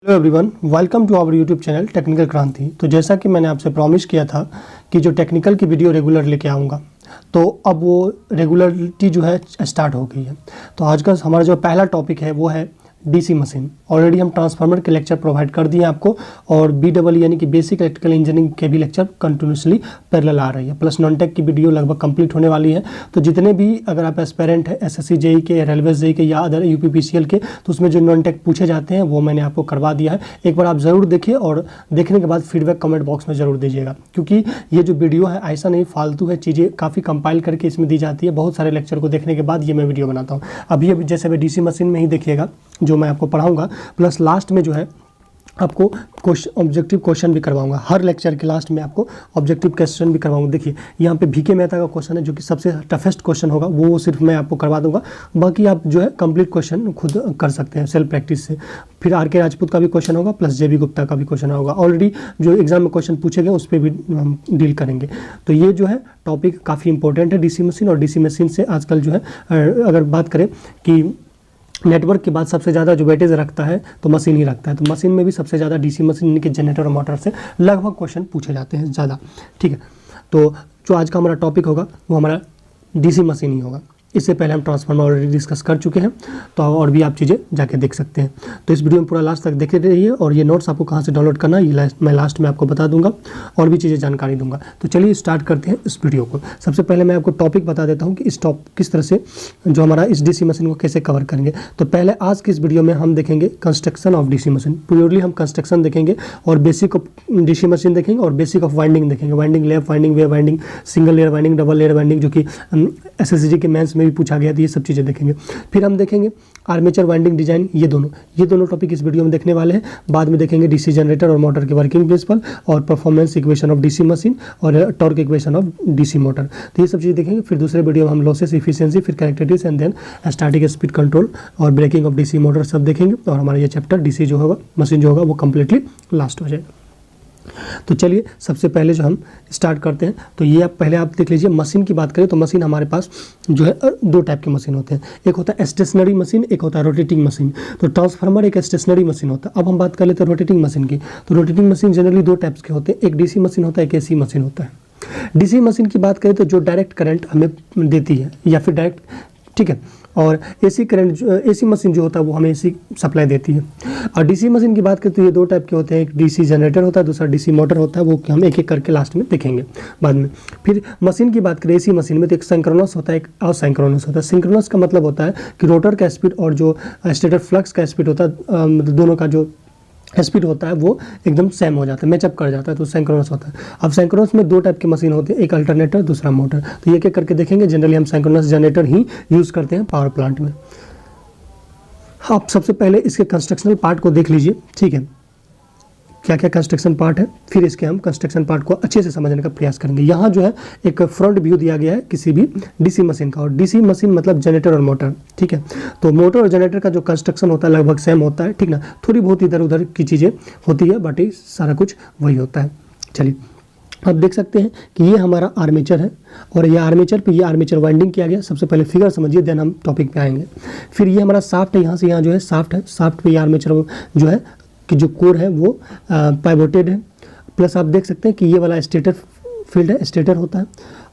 Hello everyone, welcome to our YouTube channel technical Kranti. तो जैसा कि मैंने आपसे प्रॉमिस किया था कि जो टेक्निकल की वीडियो रेगुलर लेके आऊँगा, तो अब वो रेगुलरिटी जो है स्टार्ट हो गई है। तो आज का हमारा जो पहला टॉपिक है वो है डीसी मशीन। ऑलरेडी हम ट्रांसफार्मर के लेक्चर प्रोवाइड कर दिए आपको, और BEE यानी कि बेसिक इलेक्ट्रिकल इंजीनियरिंग के भी लेक्चर कंटिन्यूसली पैरेलल आ रही है, प्लस नॉन टेक की वीडियो लगभग कंप्लीट होने वाली है। तो जितने भी अगर आप एस्पेरेंट है SSC JEE के, रेलवे JEE के या अदर UPPCL के, तो उसमें जो नॉन टेक पूछे जाते हैं वो मैंने आपको करवा दिया है। एक बार आप ज़रूर देखिए और देखने के बाद फीडबैक कमेंट बॉक्स में ज़रूर दीजिएगा, क्योंकि ये जो वीडियो है ऐसा नहीं फालतू है, चीज़ें काफ़ी कंपाइल करके इसमें दी जाती है। बहुत सारे लेक्चर को देखने के बाद ये मैं वीडियो बनाता हूँ। अभी जैसे अभी डीसी मशीन में ही देखिएगा जो मैं आपको पढ़ाऊँगा, प्लस लास्ट में जो है आपको ऑब्जेक्टिव क्वेश्चन भी करवाऊंगा। हर लेक्चर के लास्ट में आपको ऑब्जेक्टिव क्वेश्चन भी करवाऊंगा। देखिए यहाँ पे VK मेहता का क्वेश्चन है जो कि सबसे टफेस्ट क्वेश्चन होगा, वो सिर्फ मैं आपको करवा दूंगा। बाकी आप जो है कंप्लीट क्वेश्चन खुद कर सकते हैं सेल्फ प्रैक्टिस से। फिर RK राजपूत का भी क्वेश्चन होगा, प्लस JB गुप्ता का भी क्वेश्चन होगा। ऑलरेडी जो एग्जाम में क्वेश्चन पूछे गए उस पर भी हम डील करेंगे। तो ये जो है टॉपिक काफ़ी इंपॉर्टेंट है डीसी मशीन। और डीसी मशीन से आजकल जो है अगर बात करें कि नेटवर्क के बाद सबसे ज़्यादा जो वेटेज रखता है तो मशीन ही रखता है, तो मशीन में भी सबसे ज़्यादा डीसी मशीन के जनरेटर और मोटर से लगभग क्वेश्चन पूछे जाते हैं ज़्यादा। ठीक है, तो जो आज का हमारा टॉपिक होगा वो हमारा डीसी मशीन ही होगा। इससे पहले हम ट्रांसफार्मर ऑलरेडी डिस्कस कर चुके हैं, तो और भी आप चीज़ें जाके देख सकते हैं। तो इस वीडियो में पूरा लास्ट तक देखते रहिए, और ये नोट्स आपको कहाँ से डाउनलोड करना है ये मैं लास्ट में आपको बता दूंगा, और भी चीज़ें जानकारी दूंगा। तो चलिए स्टार्ट करते हैं इस वीडियो को। सबसे पहले मैं आपको टॉपिक बता देता हूँ कि किस तरह से जो हमारा इस डीसी मशीन को कैसे कवर करेंगे। तो पहले आज की इस वीडियो में हम देखेंगे construction of DC machine. Purely हम कंस्ट्रक्शन देखेंगे और बेसिक ऑफ डीसी मशीन देखेंगे और बेसिक ऑफ वाइंडिंग देखेंगे। Winding, lap winding, wave winding, single layer winding, double layer winding, जो कि SSC के मेंस में भी पूछा गया था, ये सब चीज़ें देखेंगे। फिर हम देखेंगे आर्मेचर वाइंडिंग डिजाइन, ये दोनों टॉपिक इस वीडियो में देखने वाले हैं। बाद में देखेंगे डीसी जनरेटर और मोटर के वर्किंग प्रिंसिपल, और performance equation of DC machine, और torque equation of DC motor. तो ये सब चीज़ें देखेंगे। फिर दूसरे वीडियो में हम लॉसेस, इफिशिएंसी, फिर characteristics and then static speed control और ब्रेकिंग ऑफ डीसी मोटर सब देखेंगे। और हमारा ये चैप्टर डीसी जो होगा, मशीन जो होगा, वो कम्प्लीटली लास्ट हो जाएगा। तो चलिए सबसे पहले जो हम स्टार्ट करते हैं, तो ये पहले आप देख लीजिए। मशीन की बात करें तो मशीन हमारे पास जो है दो टाइप के मशीन होते हैं। एक होता है स्टेशनरी मशीन, एक होता है रोटेटिंग मशीन। तो ट्रांसफार्मर एक स्टेशनरी मशीन होता है। अब हम बात कर लेते हैं रोटेटिंग मशीन की। तो रोटेटिंग मशीन जनरली दो टाइप्स के होते हैं, एक डीसी मशीन होता है, एक AC मशीन होता है। डीसी मशीन की बात करें तो जो डायरेक्ट करंट हमें देती है या फिर डायरेक्ट, ठीक है, और AC मशीन जो होता है वो हमें AC सप्लाई देती है। और डीसी मशीन की बात करें तो ये दो टाइप के होते हैं, एक डीसी जनरेटर होता है, दूसरा डीसी मोटर होता है। वो हम एक एक करके लास्ट में देखेंगे बाद में। फिर मशीन की बात करें AC मशीन में तो एक सिंक्रोनस होता है, एक असिंक्रोनस होता है। सिंक्रोनस का मतलब होता है कि रोटर का स्पीड और जो स्टेटर फ्लक्स का स्पीड होता है, दोनों का जो स्पीड होता है वो एकदम सेम हो जाता है, मैचअप कर जाता है, तो सिंक्रोनस होता है। अब सिंक्रोनस में दो टाइप की मशीन होती है, एक अल्टरनेटर, दूसरा मोटर। तो ये क्या करके देखेंगे। जनरली हम सिंक्रोनस जनरेटर ही यूज़ करते हैं पावर प्लांट में। आप सबसे पहले इसके कंस्ट्रक्शनल पार्ट को देख लीजिए, ठीक है, क्या क्या कंस्ट्रक्शन पार्ट है, फिर इसके हम कंस्ट्रक्शन पार्ट को अच्छे से समझने का प्रयास करेंगे। यहाँ जो है एक फ्रंट व्यू दिया गया है किसी भी डीसी मशीन का, और डीसी मशीन मतलब जनरेटर और मोटर, ठीक है। तो मोटर और जनरेटर का जो कंस्ट्रक्शन होता है लगभग सेम होता है, ठीक ना। थोड़ी बहुत इधर उधर की चीज़ें होती है, बट सारा कुछ वही होता है। चलिए अब देख सकते हैं कि ये हमारा आर्मेचर है, और ये आर्मेचर पे ये आर्मेचर वाइंडिंग किया गया। सबसे पहले फिगर समझिए, देन हम टॉपिक पे आएंगे। फिर ये हमारा साफ्ट है, यहाँ से यहाँ जो है साफ्ट है। साफ्ट पे ये आर्मेचर जो है कि जो कोर है वो पाइवोटेड है। प्लस आप देख सकते हैं कि ये वाला स्टेटर फील्ड है, स्टेटर होता है।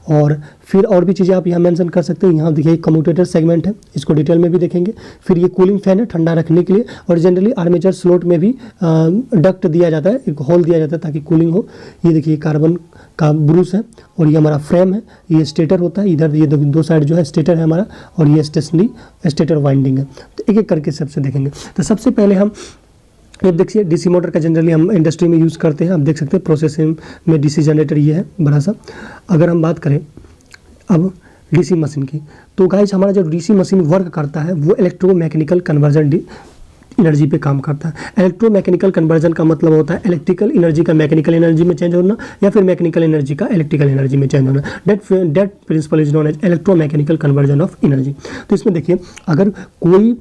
और फिर और भी चीज़ें आप यहाँ मेंशन कर सकते हैं। यहाँ देखिए कम्यूटेटर सेगमेंट है, इसको डिटेल में भी देखेंगे। फिर ये कूलिंग फैन है ठंडा रखने के लिए, और जनरली आर्मेचर स्लोट में भी डक्ट दिया जाता है, एक होल दिया जाता है ताकि कूलिंग हो। ये देखिए कार्बन का ब्रूस है, और ये हमारा फ्रेम है, ये स्टेटर होता है। इधर ये दो साइड जो है स्टेटर है हमारा, और ये स्टेशनरी स्टेटर वाइंडिंग है। तो एक एक करके सबसे देखेंगे। तो सबसे पहले हम ये देखिए डीसी मोटर का जनरली हम इंडस्ट्री में यूज़ करते हैं। आप देख सकते हैं प्रोसेसिंग में डीसी जनरेटर ये है बड़ा सा। अगर हम बात करें अब डीसी मशीन की, तो गाइस हमारा जो डीसी मशीन वर्क करता है वो इलेक्ट्रोमैकेनिकल कन्वर्जन एनर्जी पे काम करता है। इलेक्ट्रोमैकेनिकल कन्वर्जन का मतलब होता है इलेक्ट्रिकल एनर्जी का मैकेनिकल एनर्जी में चेंज होना, या फिर मैकेनिकल एनर्जी का इलेक्ट्रिकल एनर्जी में चेंज होना। That principle is known as electromechanical conversion of energy. तो इसमें देखिए अगर कोई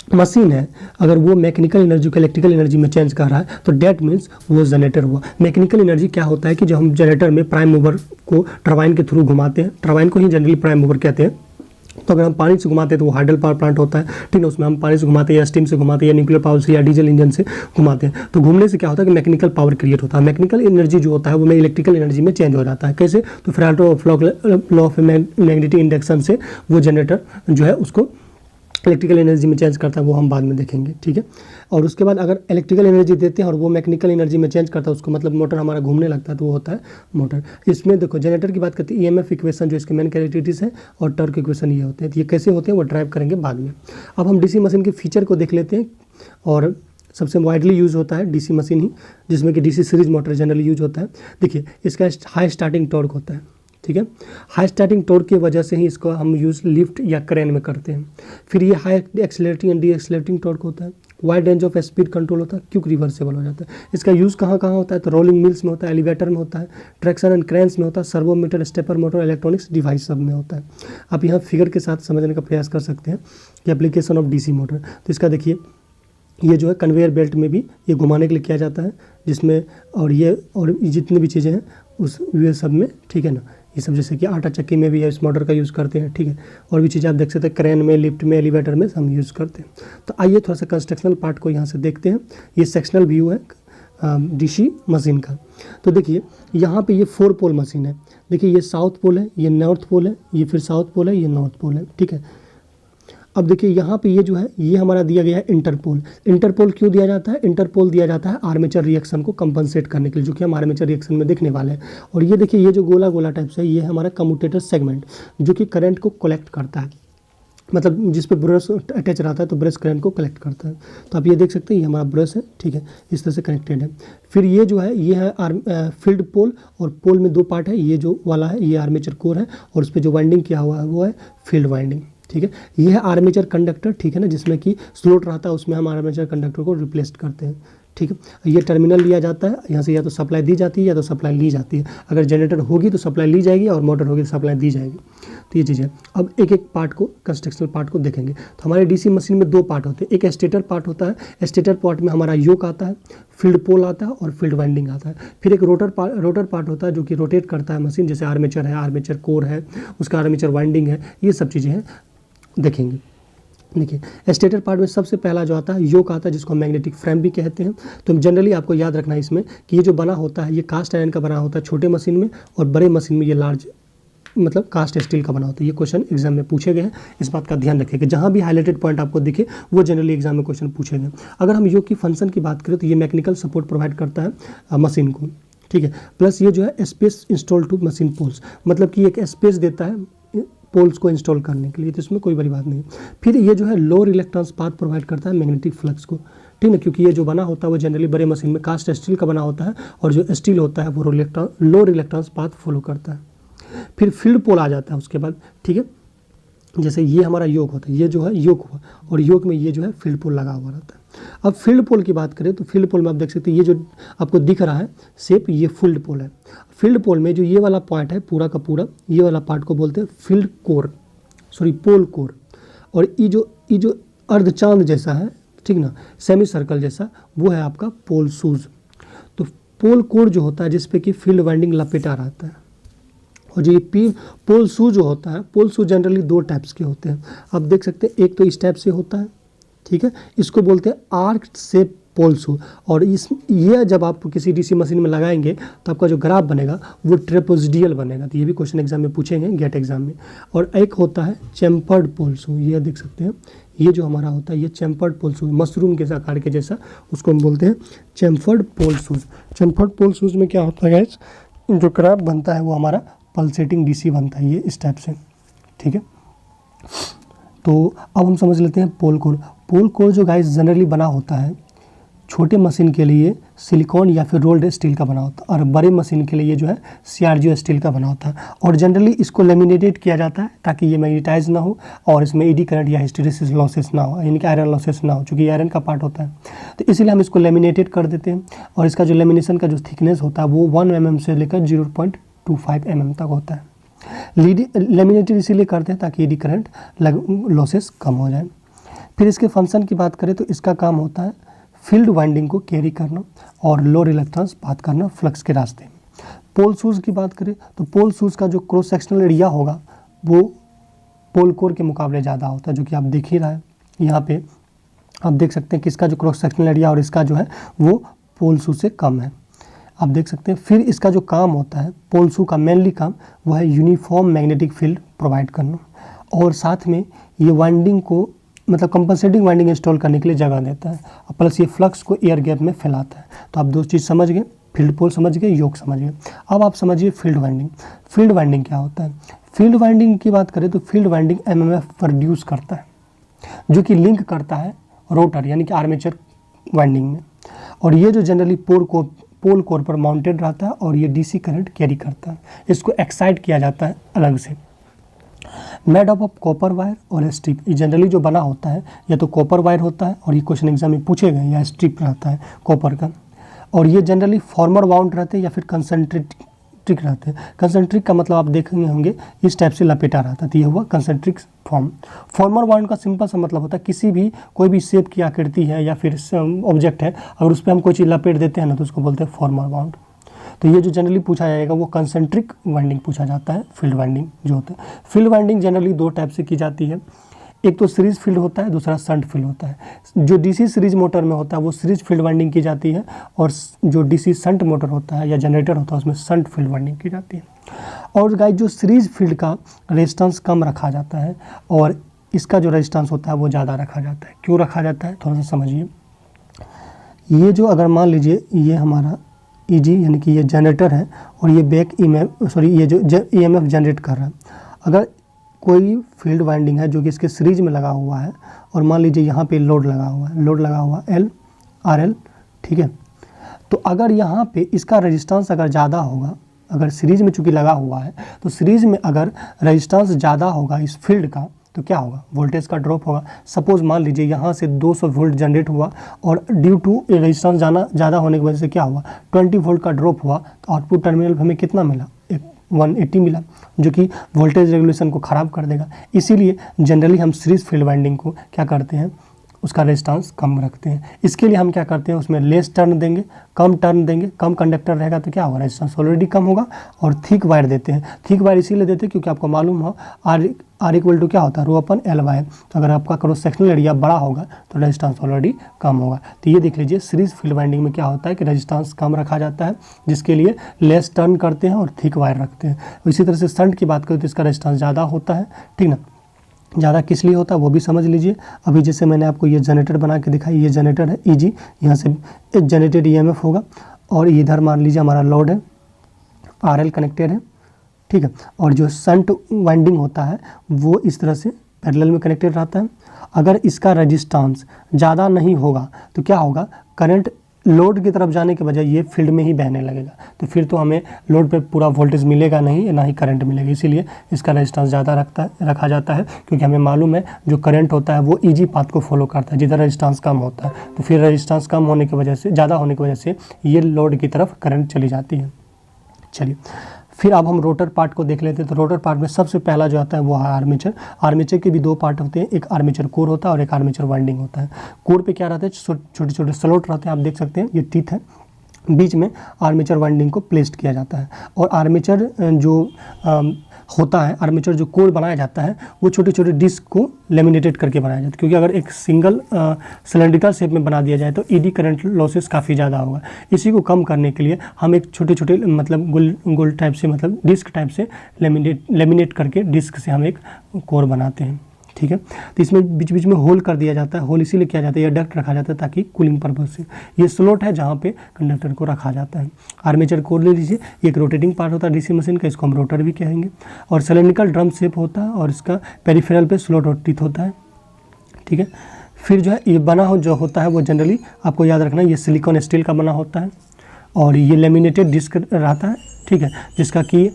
मशीन है, अगर वो मैकेनिकल एनर्जी को इलेक्ट्रिकल एनर्जी में चेंज कर रहा है तो डेट मीन्स वो जनरेटर हुआ। मैकेनिकल एनर्जी क्या होता है कि जब हम जनरेटर में प्राइम मूवर को टरबाइन के थ्रू घुमाते हैं, टरबाइन को ही जनरली प्राइम मूवर कहते हैं, तो अगर हम पानी से घुमाते हैं तो वो हाइडल पावर प्लांट होता है, ठीक है, उसमें हम पानी से घुमाते हैं या स्टीम से घुमाते हैं या न्यूक्लियर पावर से या डीजल इंजन से घुमाते हैं। तो घूमने से क्या होता है कि मैकेनिकल पावर क्रिएट होता है। मैकेनिकल एनर्जी जो होता है वो इलेक्ट्रिकल एनर्जी में चेंज हो जाता है। कैसे? तो फेराडो लॉ ऑफ मैग्नेटिक इंडक्शन से वो जनरेटर जो है उसको इलेक्ट्रिकल एनर्जी में चेंज करता है, वो हम बाद में देखेंगे, ठीक है। और उसके बाद अगर इलेक्ट्रिकल एनर्जी देते हैं और वो मैकेनिकल एनर्जी में चेंज करता है उसको, मतलब मोटर हमारा घूमने लगता है, तो वो होता है मोटर। इसमें देखो जनरेटर की बात करते हैं, ईएमएफ इक्वेशन जो इसके मेन कैरेक्टरिस्टिक्स है और टॉर्क इक्वेशन ये होते हैं। तो ये कैसे होते हैं वो ड्राइव करेंगे बाद में। अब हम डीसी मशीन के फीचर को देख लेते हैं। और सबसे वाइडली यूज़ होता है डीसी मशीन ही, जिसमें कि DC series motor generally use होता है। देखिए इसका हाई स्टार्टिंग टॉर्क होता है, ठीक है। हाई स्टार्टिंग टॉर्क की वजह से ही इसको हम यूज़ लिफ्ट या क्रेन में करते हैं। फिर ये high accelerating and D accelerating torque होता है। Wide range of speed control होता है, क्विक रिवर्सेबल हो जाता है। इसका यूज़ कहाँ कहाँ होता है? तो रोलिंग मिल्स में होता है, एलिवेटर में होता है, ट्रैक्शन एंड क्रेन्स में होता है, सर्वोमीटर, स्टेपर मोटर, इलेक्ट्रॉनिक्स डिवाइस सब में होता है। आप यहाँ फिगर के साथ समझने का प्रयास कर सकते हैं कि एप्लीकेशन ऑफ डीसी मोटर। तो इसका देखिए ये जो है कन्वेयर बेल्ट में भी ये घुमाने के लिए किया जाता है, जिसमें और जितनी भी चीज़ें हैं उस ये सब में, ठीक है ना। ये सब जैसे कि आटा चक्की में भी इस मोटर का यूज़ करते हैं, ठीक है। और भी चीज़ें आप देख सकते हैं क्रेन में, लिफ्ट में, एलिवेटर में हम यूज़ करते हैं। तो आइए थोड़ा सा कंस्ट्रक्शनल पार्ट को यहाँ से देखते हैं। ये सेक्शनल व्यू है डीसी मशीन का। तो देखिए यहाँ पे ये 4 पोल मशीन है। देखिए ये साउथ पोल है, ये नॉर्थ पोल है, ये फिर साउथ पोल है, ये नॉर्थ पोल है, ठीक है। अब देखिए यहाँ पे ये जो है ये हमारा दिया गया है इंटरपोल। इंटरपोल क्यों दिया जाता है? इंटरपोल दिया जाता है आर्मेचर रिएक्शन को कंपनसेट करने के लिए, जो कि हम आर्मेचर रिएक्शन में देखने वाले हैं। और ये देखिए ये जो गोला गोला टाइप से ये हमारा कम्यूटेटर सेगमेंट, जो कि करंट को कलेक्ट करता है, मतलब जिस पे ब्रश अटैच रहता है तो ब्रश करंट को कलेक्ट करता है। तो आप ये देख सकते हैं ये हमारा ब्रश है, ठीक है, इस तरह से कनेक्टेड है। फिर ये जो है ये है फील्ड पोल, और पोल में 2 पार्ट है। ये जो वाला है ये आर्मेचर कोर है और उस पर जो वाइंडिंग किया हुआ है वो है फील्ड वाइंडिंग, ठीक है। ये है आर्मेचर कंडक्टर, ठीक है ना, जिसमें कि स्लोट रहता है, उसमें हम आर्मेचर कंडक्टर को रिप्लेस करते हैं, ठीक है। ये टर्मिनल लिया जाता है, यहाँ से या तो सप्लाई दी जाती है या तो सप्लाई ली जाती है। अगर जनरेटर होगी तो सप्लाई ली जाएगी और मोटर होगी तो सप्लाई दी जाएगी। तो ये चीज़ है। अब एक एक पार्ट को, कंस्ट्रक्शनल पार्ट को देखेंगे। तो हमारे डीसी मशीन में 2 पार्ट होते हैं। एक स्टेटर पार्ट होता है, स्टेटर पार्ट में हमारा योक आता है, फील्ड पोल आता है और फील्ड वाइंडिंग आता है। फिर एक रोटर पार्ट होता है जो कि रोटेट करता है मशीन, जैसे आर्मेचर है, आर्मेचर कोर है, उसका आर्मेचर वाइंडिंग है, ये सब चीज़ें हैं, देखेंगे। देखिए स्टेटर पार्ट में सबसे पहला जो आता है योक आता है, जिसको हम मैग्नेटिक फ्रेम भी कहते हैं। तो जनरली आपको याद रखना है इसमें कि ये जो बना होता है ये कास्ट आयरन का बना होता है छोटे मशीन में, और बड़े मशीन में ये लार्ज मतलब कास्ट स्टील का बना होता है। ये क्वेश्चन एग्जाम में पूछे गए हैं, इस बात का ध्यान रखिएगा। जहाँ भी हाईलाइटेड पॉइंट आपको दिखे वो जनरली एग्जाम में क्वेश्चन पूछे गए। अगर हम योक की फंक्शन की बात करें तो ये मैकेनिकल सपोर्ट प्रोवाइड करता है मशीन को, ठीक है। प्लस ये जो है space install to machine poles, मतलब कि एक स्पेस देता है पोल्स को इंस्टॉल करने के लिए, तो इसमें कोई बड़ी बात नहीं है। फिर ये जो है लो रिलेक्टेंस पाथ प्रोवाइड करता है मैग्नेटिक फ्लक्स को, ठीक है, क्योंकि ये जो बना होता है वो जनरली बड़े मशीन में कास्ट स्टील का बना होता है, और जो स्टील होता है वो लो रिलेक्टेंस पाथ फॉलो करता है। फिर फील्ड पोल आ जाता है उसके बाद, ठीक है। जैसे ये हमारा योक होता है, ये जो है योक हुआ, और योक में ये जो है फील्ड पोल लगा हुआ रहता है। अब फील्ड पोल की बात करें तो फील्ड पोल में आप देख सकते हैं ये जो आपको दिख रहा है शेप, ये फील्ड पोल है। फील्ड पोल में जो ये वाला पार्ट है पूरा का पूरा, ये वाला पार्ट को बोलते हैं फील्ड कोर, पोल कोर। और ये जो अर्धचांद जैसा है, ठीक ना, सेमी सर्कल जैसा, वो है आपका पोल शूज। तो पोल कोर जो होता है जिसपे कि फील्ड वाइंडिंग लपेटा रहता है। और जो ये पोल शू जो होता है, पोल शू जनरली 2 टाइप्स के होते हैं, आप देख सकते हैं। एक तो इस टाइप से होता है, ठीक है, इसको बोलते हैं आर्क शेप पोल शू। और ये जब आप किसी डीसी मशीन में लगाएंगे तो आपका जो ग्राफ बनेगा वो ट्रेपेजोइडल बनेगा। तो ये भी क्वेश्चन एग्जाम में पूछेंगे, गेट एग्जाम में। और एक होता है चैम्फर्ड पोल शू, ये देख सकते हैं, ये जो हमारा होता है ये चैम्फर्ड पोल शूज, मशरूम के आकार के जैसा, उसको हम बोलते हैं चैम्फर्ड पोल शूज। चैम्फर्ड पोल शूज में क्या होता है गाइस, जो ग्राफ बनता है वो हमारा पल्सेटिंग डीसी बनता है, ये इस टाइप से, ठीक है। तो अब हम समझ लेते हैं पोल कोर। पोल कोर जो गाइस जनरली बना होता है छोटे मशीन के लिए सिलिकॉन या फिर रोल्ड स्टील का बना होता है, और बड़े मशीन के लिए ये जो है CRGO स्टील का बना होता है। और जनरली इसको लेमिनेटेड किया जाता है ताकि ये मैग्नेटाइज ना हो और इसमें एडी करंट या हिस्टेरेसिस लॉसेस ना हो, यानी कि आयरन लॉसेस ना हो, चूँकि आयरन का पार्ट होता है। तो इसीलिए हम इसको लेमिनेटेड कर देते हैं। और इसका जो लेमिनेशन का जो थिकनेस होता है वो 1 mm से लेकर 0.25 mm तक होता है। लेमिनेटेड इसीलिए करते हैं ताकि एडी करंट लॉसेस कम हो जाए। फिर इसके फंक्शन की बात करें तो इसका काम होता है फील्ड वाइंडिंग को कैरी करना और लो रिलेक्टेंस पाथ करना फ्लक्स के रास्ते। पोल शूज़ की बात करें तो पोल शूज़ का जो क्रॉस सेक्शनल एरिया होगा वो पोल कोर के मुकाबले ज़्यादा होता है, जो कि आप देख ही रहा है यहाँ पे आप देख सकते हैं कि इसका जो क्रॉस सेक्शनल एरिया और इसका जो है वो पोल शू से कम है, आप देख सकते हैं। फिर इसका जो काम होता है पोल शू का मेनली काम वो है यूनिफॉर्म मैग्नेटिक फील्ड प्रोवाइड करना, और साथ में ये वाइंडिंग को मतलब कंपनसेटिंग वाइंडिंग इंस्टॉल करने के लिए जगह देता है, प्लस ये फ्लक्स को एयर गैप में फैलाता है। तो आप दो चीज़ समझ गए, फील्ड पोल समझ गए, योक समझ गए। अब आप समझिए फील्ड वाइंडिंग। फील्ड वाइंडिंग क्या होता है? फील्ड वाइंडिंग की बात करें तो फील्ड वाइंडिंग एमएमएफ प्रोड्यूस करता है, जो कि लिंक करता है रोटर यानी कि आर्मेचर वाइंडिंग में, और ये जो जनरली पोल कोर पर माउंटेड रहता है और ये डीसी करंट कैरी करता है। इसको एक्साइट किया जाता है अलग से, made up of copper wire और स्ट्रिप। ये जनरली जो बना होता है या तो कॉपर वायर होता है, और ये क्वेश्चन एग्जाम में पूछे गए, या स्ट्रिप रहता है कॉपर का, और ये जनरली फॉर्मर बाउंड रहते हैं या फिर कंसंट्रिक रहते हैं। कंसंट्रिक का मतलब आप देखेंगे होंगे इस टाइप से लपेटा रहता है, तो ये हुआ कंसंट्रिक फॉर्म। फॉर्मर बाउंड का सिंपल सा मतलब होता है किसी भी कोई भी शेप की आकृति है या फिर ऑब्जेक्ट है, अगर उस पर हम कोई चीज़ लपेट देते हैं ना तो उसको बोलते हैं फॉर्मर बाउंड। तो ये जो जनरली पूछा जाएगा वो कंसंट्रिक वाइंडिंग पूछा जाता है, फील्ड वाइंडिंग जो होता है। फील्ड वाइंडिंग जनरली दो टाइप से की जाती है, एक तो सीरीज फील्ड होता है, दूसरा शंट फील्ड होता है। जो डीसी सीरीज मोटर में होता है वो सीरीज फील्ड वाइंडिंग की जाती है, और जो डीसी शंट मोटर होता है या जनरेटर होता है उसमें शंट फील्ड वाइंडिंग की जाती है। और गाइस जो सीरीज फील्ड का रेजिस्टेंस कम रखा जाता है और इसका जो रेजिस्टेंस होता है वो ज़्यादा रखा जाता है। क्यों रखा जाता है थोड़ा सा समझिए। ये जो अगर मान लीजिए ये हमारा ईजी यानी कि ये जनरेटर है और ये बैक ये जो ईएमएफ जनरेट कर रहा है, अगर कोई फील्ड वाइंडिंग है जो कि इसके सीरीज में लगा हुआ है और मान लीजिए यहाँ पे लोड लगा हुआ है एल आर एल, ठीक है, तो अगर यहाँ पे इसका रेजिस्टेंस अगर ज़्यादा होगा, अगर सीरीज में चूँकि लगा हुआ है तो सीरीज में अगर रेजिस्टेंस ज़्यादा होगा इस फील्ड का तो क्या होगा, वोल्टेज का ड्रॉप होगा। सपोज मान लीजिए यहाँ से 200 वोल्ट जनरेट हुआ और ड्यू टू रेजिस्टेंस ज़्यादा होने की वजह से क्या हुआ, 20 वोल्ट का ड्रॉप हुआ, तो आउटपुट टर्मिनल हमें कितना मिला, 180 मिला, जो कि वोल्टेज रेगुलेशन को ख़राब कर देगा। इसीलिए जनरली हम सीरीज फील्ड वाइंडिंग को क्या करते हैं, उसका रेजिस्टेंस कम रखते हैं। इसके लिए हम क्या करते हैं, उसमें लेस टर्न देंगे, कम टर्न देंगे, कम कंडक्टर रहेगा तो क्या होगा, रेजिस्टेंस ऑलरेडी कम होगा, और थिक वायर देते हैं। थिक वायर इसीलिए देते हैं क्योंकि आपको मालूम हो आर इक्वल टू क्या होता है, रो अपन एल वाई। तो अगर आपका क्रॉस सेक्शनल एरिया बड़ा होगा तो रेजिस्टेंस ऑलरेडी कम होगा। तो ये देख लीजिए सीरीज फील्ड वाइंडिंग में क्या होता है कि रेजिस्टेंस कम रखा जाता है, जिसके लिए लेस टर्न करते हैं और थिक वायर रखते हैं। इसी तरह से शंट की बात करें तो इसका रेजिस्टेंस ज़्यादा होता है, ठीक ना। ज़्यादा किस लिए होता है वो भी समझ लीजिए। अभी जैसे मैंने आपको ये जनरेटर बना के दिखाई, ये जनरेटर है ईजी, यहाँ से एक जनरेटेड ईएमएफ होगा और इधर मान लीजिए हमारा लोड है, आरएल कनेक्टेड है, ठीक है, और जो शंट वाइंडिंग होता है वो इस तरह से पैरेलल में कनेक्टेड रहता है। अगर इसका रेजिस्टेंस ज़्यादा नहीं होगा तो क्या होगा, करंट लोड की तरफ जाने के बजाय ये फील्ड में ही बहने लगेगा, तो फिर तो हमें लोड पे पूरा वोल्टेज मिलेगा नहीं, ना ही करंट मिलेगा। इसीलिए इसका रेजिस्टेंस ज़्यादा रखा जाता है, क्योंकि हमें मालूम है जो करंट होता है वो इजी पाथ को फॉलो करता है, जिधर रेजिस्टेंस कम होता है, तो फिर रेजिस्टेंस कम होने की वजह से, ज़्यादा होने की वजह से ये लोड की तरफ करंट चली जाती है। चलिए फिर अब हम रोटर पार्ट को देख लेते हैं। तो रोटर पार्ट में सबसे पहला जो आता है वो है आर्मेचर। आर्मेचर के भी दो पार्ट होते हैं, एक आर्मेचर कोर होता है और एक आर्मेचर वाइंडिंग होता है। कोर पे क्या रहता है, छोटे छोटे स्लॉट रहते हैं, आप देख सकते हैं ये टीथ है, बीच में आर्मेचर वाइंडिंग को प्लेस्ड किया जाता है। और आर्मेचर जो होता है, आर्मेचर जो कोर बनाया जाता है वो छोटे छोटे डिस्क को लेमिनेटेड करके बनाया जाता है, क्योंकि अगर एक सिंगल सिलेंड्रिकल शेप में बना दिया जाए तो ईडी करंट लॉसेस काफ़ी ज़्यादा होगा। इसी को कम करने के लिए हम एक छोटे छोटे मतलब गोल टाइप से, मतलब डिस्क टाइप से लेमिनेट करके डिस्क से हम एक कोर बनाते हैं, ठीक है। तो इसमें बीच बीच में होल कर दिया जाता है। होल इसीलिए किया जाता है, या डक्ट रखा जाता है ताकि कूलिंग पर्पज से। ये स्लॉट है जहाँ पे कंडक्टर को रखा जाता है। आर्मेचर कोर ले लीजिए, एक रोटेटिंग पार्ट होता है डीसी मशीन का, इसको हम रोटर भी कहेंगे। और सिलेंड्रिकल ड्रम शेप होता है और इसका पेरिफेरल पे स्लॉट और टीथ होता है, ठीक है। फिर जो है ये बना हो जो होता है वो जनरली आपको याद रखना, ये सिलिकॉन स्टील का बना होता है और ये लेमिनेटेड डिस्क रहता है, ठीक है, जिसका कि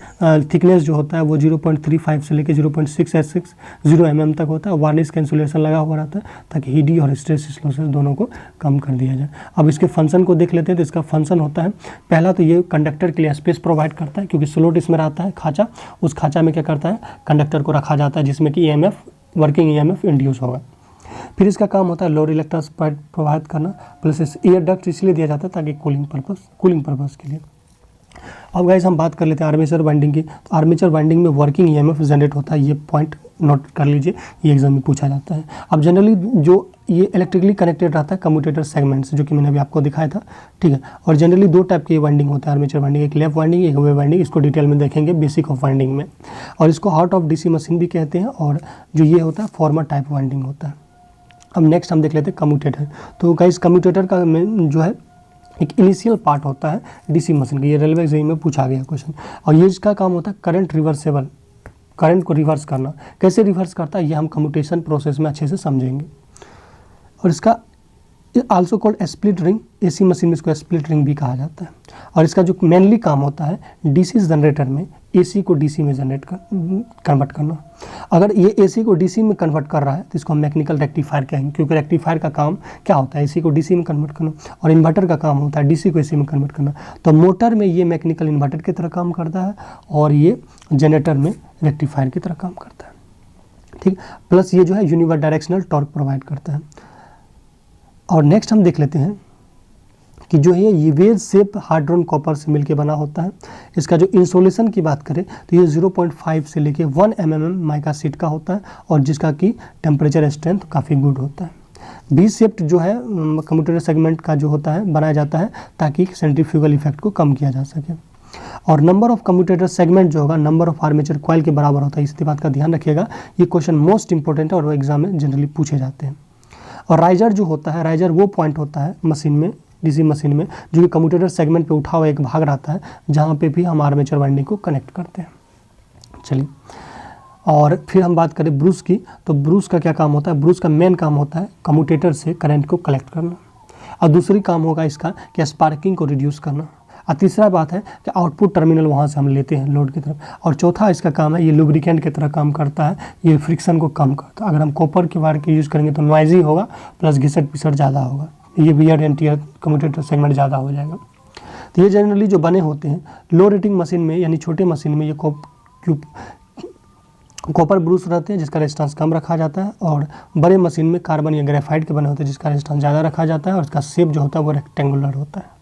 थिकनेस जो होता है वो 0.35 से लेकर 0.660 mm तक होता है। वार्निश का इंसुलेशन लगा हुआ रहता है ताकि हीडी और स्ट्रेस लॉसेस दोनों को कम कर दिया जाए। अब इसके फंक्शन को देख लेते हैं। तो इसका फंक्शन होता है, पहला तो ये कंडक्टर के लिए स्पेस प्रोवाइड करता है, क्योंकि स्लॉट इसमें रहता है खाँचा, उस खाँचा में क्या करता है, कंडक्टर को रखा जाता है जिसमें कि ईएमएफ, वर्किंग ईएमएफ इंड्यूस होगा। फिर इसका काम होता है लो रिलक्टेंस प्रोवाइड करना, प्लस एयर डक्ट इसलिए दिया जाता है ताकि कूलिंग पर्पस के लिए। अब गाइस हम बात कर लेते हैं आर्मेचर वाइंडिंग की। तो आर्मेचर वाइंडिंग में वर्किंग ईएमएफ जनरेट होता है, ये पॉइंट नोट कर लीजिए, ये एग्जाम में पूछा जाता है। अब जनरली जो ये इलेक्ट्रिकली कनेक्टेड रहता है कम्यूटेटर सेगमेंट्स, जो कि मैंने अभी आपको दिखाया था, ठीक है। और जनरली दो टाइप की वाइंडिंग होता है आर्मेचर वाइंडिंग, एक लेफ्ट वाइंडिंग, एक वेव वाइंडिंग। इसको डिटेल में देखेंगे बेसिक ऑफ वाइंडिंग में। और इसको हार्ट ऑफ डीसी मशीन भी कहते हैं, और जो ये होता है फॉर्मर टाइप वाइंडिंग होता है। अब नेक्स्ट हम देख लेते हैं कम्यूटेटर। तो गाइस कम्यूटेटर का जो है एक इनिशियल पार्ट होता है डीसी मशीन का, ये रेलवे एग्जाम में पूछा गया क्वेश्चन। और ये इसका काम होता है करंट रिवर्सेबल, करंट को रिवर्स करना। कैसे रिवर्स करता है ये हम कम्यूटेशन प्रोसेस में अच्छे से समझेंगे। और इसका also called split ring, AC machine में इसको स्प्लिट रिंग भी कहा जाता है। और इसका जो मेनली काम होता है डीसी जनरेटर में एसी को डीसी में कन्वर्ट करना। अगर ये एसी को डीसी में कन्वर्ट कर रहा है तो इसको हम मैकेनिकल रेक्टिफायर कहेंगे, क्योंकि रेक्टिफायर का काम क्या होता है, एसी को डीसी में कन्वर्ट करना। और इन्वर्टर का काम होता है डीसी को एसी में कन्वर्ट करना। तो मोटर में ये मैकेनिकल इन्वर्टर की तरह काम करता है, और ये जनरेटर में रेक्टिफायर की तरह काम करता है, ठीक। प्लस ये जो है यूनिवर्स डायरेक्शनल टॉर्क प्रोवाइड करता है। और नेक्स्ट हम देख लेते हैं कि जो है ये वेज शेप हार्ड्रोन कॉपर से मिलके बना होता है। इसका जो इंसोलेशन की बात करें तो ये 0.5 से लेके 1 mm माइका शीट का होता है, और जिसका कि टेम्परेचर स्ट्रेंथ काफ़ी गुड होता है। वी शेप्ड जो है कम्यूटेटर सेगमेंट का जो होता है बनाया जाता है ताकि सेंट्रीफ्यूगल इफेक्ट को कम किया जा सके। और नंबर ऑफ कम्यूटेटर सेगमेंट जो होगा नंबर ऑफ आर्मेचर कॉइल के बराबर होता है, इस बात का ध्यान रखिएगा। ये क्वेश्चन मोस्ट इंपॉर्टेंट है और वो एग्जाम में जनरली पूछे जाते हैं। और राइजर जो होता है, राइजर वो पॉइंट होता है मशीन में, डीसी मशीन में, जो कि कम्यूटेटर सेगमेंट पे उठा हुआ एक भाग रहता है, जहाँ पे भी हम आर्मेचर वाइंडिंग को कनेक्ट करते हैं। चलिए, और फिर हम बात करें ब्रूस की। तो ब्रूस का क्या काम होता है? ब्रूस का मेन काम होता है कम्यूटेटर से करंट को कलेक्ट करना, और दूसरी काम होगा इसका कि स्पार्किंग को रिड्यूस करना, और तीसरा बात है कि आउटपुट टर्मिनल वहाँ से हम लेते हैं लोड की तरफ, और चौथा इसका काम है ये लुब्रिकेंट की तरह काम करता है, ये फ्रिक्शन को कम करता है। अगर हम कॉपर के वायर के यूज़ करेंगे तो नॉइजी होगा, प्लस घिसट पिसट ज़्यादा होगा, ये wear and tear commutator segment ज़्यादा हो जाएगा। तो ये जनरली जो बने होते हैं लो रेटिंग मशीन में, यानी छोटे मशीन में, ये कॉपर ब्रूस रहते हैं जिसका रेजिस्टेंस कम रखा जाता है, और बड़े मशीन में कार्बन या ग्रेफाइट के बने होते हैं जिसका रेजिस्टेंस ज़्यादा रखा जाता है, और इसका शेप जो होता है वो रेक्टेंगुलर होता है।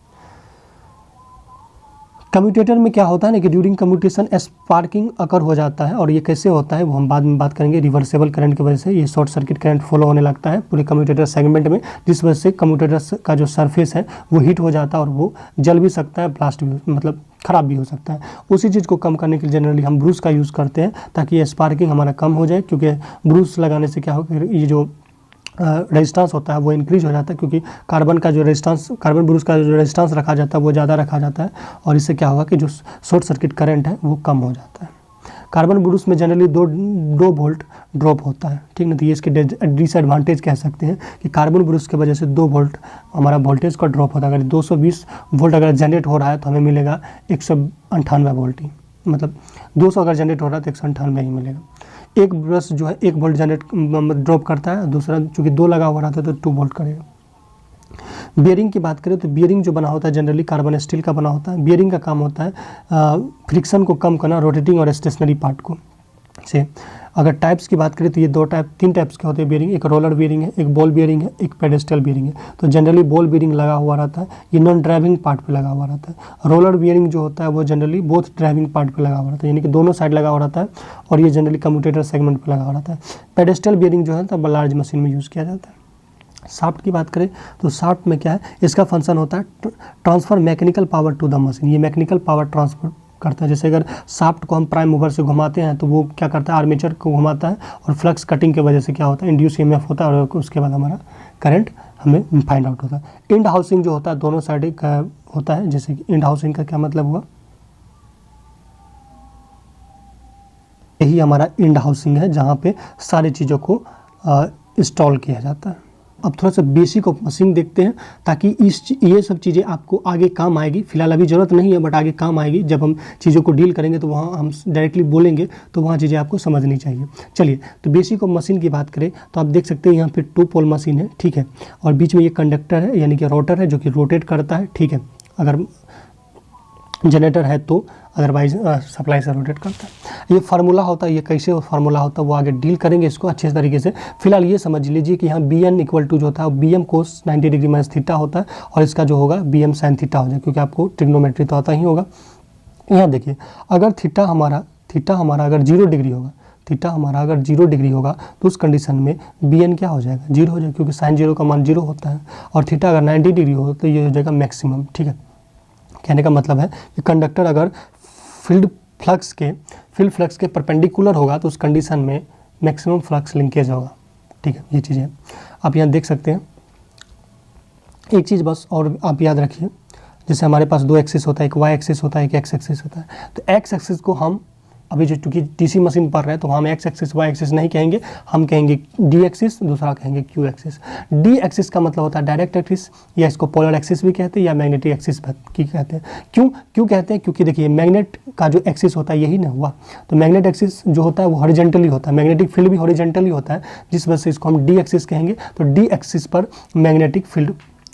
कम्यूटेटर में क्या होता है ना कि ड्यूरिंग कम्यूटेशन स्पार्किंग अकर हो जाता है, और ये कैसे होता है वो हम बाद में बात करेंगे। रिवर्सेबल करंट की वजह से ये शॉर्ट सर्किट करंट फॉलो होने लगता है पूरे कम्यूटेटर सेगमेंट में, जिस वजह से कम्यूटेटर का जो सरफेस है वो हीट हो जाता है, और वो जल भी सकता है, ब्लास्ट भी, मतलब ख़राब भी हो सकता है। उसी चीज़ को कम करने के लिए जनरली हम ब्रूस का यूज़ करते हैं ताकि ये स्पार्किंग हमारा कम हो जाए, क्योंकि ब्रूस लगाने से क्या होगा, ये जो रेजिस्टेंस होता है वो इंक्रीज हो जाता है, क्योंकि कार्बन का जो रेजिस्टेंस, कार्बन ब्रूस का जो रेजिस्टेंस रखा जाता है वो ज़्यादा रखा जाता है, और इससे क्या होगा कि जो शॉर्ट सर्किट करंट है वो कम हो जाता है। कार्बन ब्रूस में जनरली दो वोल्ट ड्रॉप होता है, ठीक ना। तो ये इसके डिसएडवांटेज कह सकते हैं कि कार्बन ब्रूस की वजह से 2 वोल्ट हमारा वोल्टेज का ड्रॉप होता है। अगर 220 वोल्ट अगर जनरेट हो रहा है तो हमें मिलेगा 198 वोल्ट ही, मतलब 200 अगर जनरेट हो रहा है तो 198 ही मिलेगा। एक ब्रश जो है 1 वोल्ट जनरेट ड्रॉप करता है, दूसरा चूँकि 2 लगा हुआ रहता है तो 2 वोल्ट करेगा। बियरिंग की बात करें तो बियरिंग जो बना होता है जनरली कार्बन स्टील का बना होता है। बियरिंग का काम होता है फ्रिक्शन को कम करना, रोटेटिंग और स्टेशनरी पार्ट को से। अगर टाइप्स की बात करें तो ये 3 टाइप्स के होते हैं बियरिंग, एक रोलर बियरिंग है, एक बॉल बियरिंग है, एक पेडेस्टल बियरिंग है। तो जनरली बॉल बियरिंग लगा हुआ रहता है, ये नॉन ड्राइविंग पार्ट पे लगा हुआ रहता है। रोलर बियरिंग जो होता है वो जनरली बोथ ड्राइविंग पार्ट पे लगा हुआ रहता है, यानी कि दोनों साइड लगा हुआ रहता है, और ये जनरली कम्यूटेटर सेगमेंट पे लगा हुआ रहता है। पेडेस्टल बियरिंग जो है तब लार्ज मशीन में यूज़ किया जाता है। शाफ्ट की बात करें तो शाफ्ट में क्या है, इसका फंक्शन होता है transfer mechanical power to the machine, ये मैकेनिकल पावर ट्रांसफर करता है। जैसे अगर शाफ्ट को हम प्राइम मूवर से घुमाते हैं तो वो क्या करता है, आर्मेचर को घुमाता है, और फ्लक्स कटिंग की वजह से क्या होता है, इंड्यूस ईएमएफ होता है, और उसके बाद हमारा करंट हमें फाइंड आउट होता है। इंड हाउसिंग जो होता है दोनों साइड का होता है। जैसे कि इंड हाउसिंग का क्या मतलब हुआ, यही हमारा इंड हाउसिंग है जहाँ पे सारी चीज़ों को इंस्टॉल किया जाता है। अब थोड़ा सा बेसिक ऑफ मशीन देखते हैं ताकि ये सब चीज़ें आपको आगे काम आएगी। फिलहाल अभी ज़रूरत नहीं है, बट आगे काम आएगी। जब हम चीज़ों को डील करेंगे तो वहाँ हम डायरेक्टली बोलेंगे तो वहाँ चीज़ें आपको समझनी चाहिए। चलिए, तो बेसिक ऑफ मशीन की बात करें तो आप देख सकते हैं यहाँ पे 2 पोल मशीन है, ठीक है, और बीच में ये कंडक्टर है यानी कि रोटर है जो कि रोटेट करता है, ठीक है, अगर जनरेटर है तो, अदरवाइज सप्लाई से रोटेट करता है। ये फार्मूला होता है, ये कैसे फार्मूला होता है वो आगे डील करेंगे इसको अच्छे तरीके से। फिलहाल ये समझ लीजिए कि यहाँ बी एन इक्वल टू जो होता है बी एम कोस 90 डिग्री माइनस थीटा होता है, और इसका जो होगा बी एम साइन थीटा हो जाए, क्योंकि आपको ट्रिग्नोमेट्री तो आता ही होगा। यहाँ देखिए, अगर थीटा हमारा अगर 0 डिग्री होगा, थीटा हमारा अगर 0 डिग्री होगा तो उस कंडीशन में बी एन क्या हो जाएगा, 0 हो जाएगा, क्योंकि साइन 0 का मान 0 होता है। और थीटा अगर 90 डिग्री हो तो ये हो जाएगा मैक्सिमम। ठीक है, कहने का मतलब है कि कंडक्टर अगर फील्ड फ्लक्स के परपेंडिकुलर होगा तो उस कंडीशन में मैक्सिमम फ्लक्स लिंकेज होगा। ठीक है, ये चीज़ें आप यहाँ देख सकते हैं। एक चीज़ बस और आप याद रखिए, जैसे हमारे पास 2 एक्सिस होता है, एक वाई एक्सिस होता है, एक एक्स एक्सिस होता है। तो एक्स एक्सिस को हम अभी जो चूँकि डीसी मशीन पढ़ रहे हैं तो हम एक्स एक्सिस वाई एक्सिस नहीं कहेंगे, हम कहेंगे डी एक्सिस, दूसरा कहेंगे क्यू एक्सिस। डी एक्सिस का मतलब होता है डायरेक्ट एक्सिस, या इसको पोलर एक्सिस भी कहते हैं, या मैग्नेटिक एक्सिस भी कहते हैं। क्यों कहते हैं? क्योंकि देखिए मैग्नेट का जो एक्सिस होता है यही ना हुआ, तो मैग्नेट एक्सिस जो होता है वो हॉरिजॉन्टली होता है, मैग्नेटिक फील्ड भी हॉरिजॉन्टली होता है, जिस वजह से इसको हम डी एक्सिस कहेंगे। तो डी एक्सिस पर मैग्नेटिक फील्ड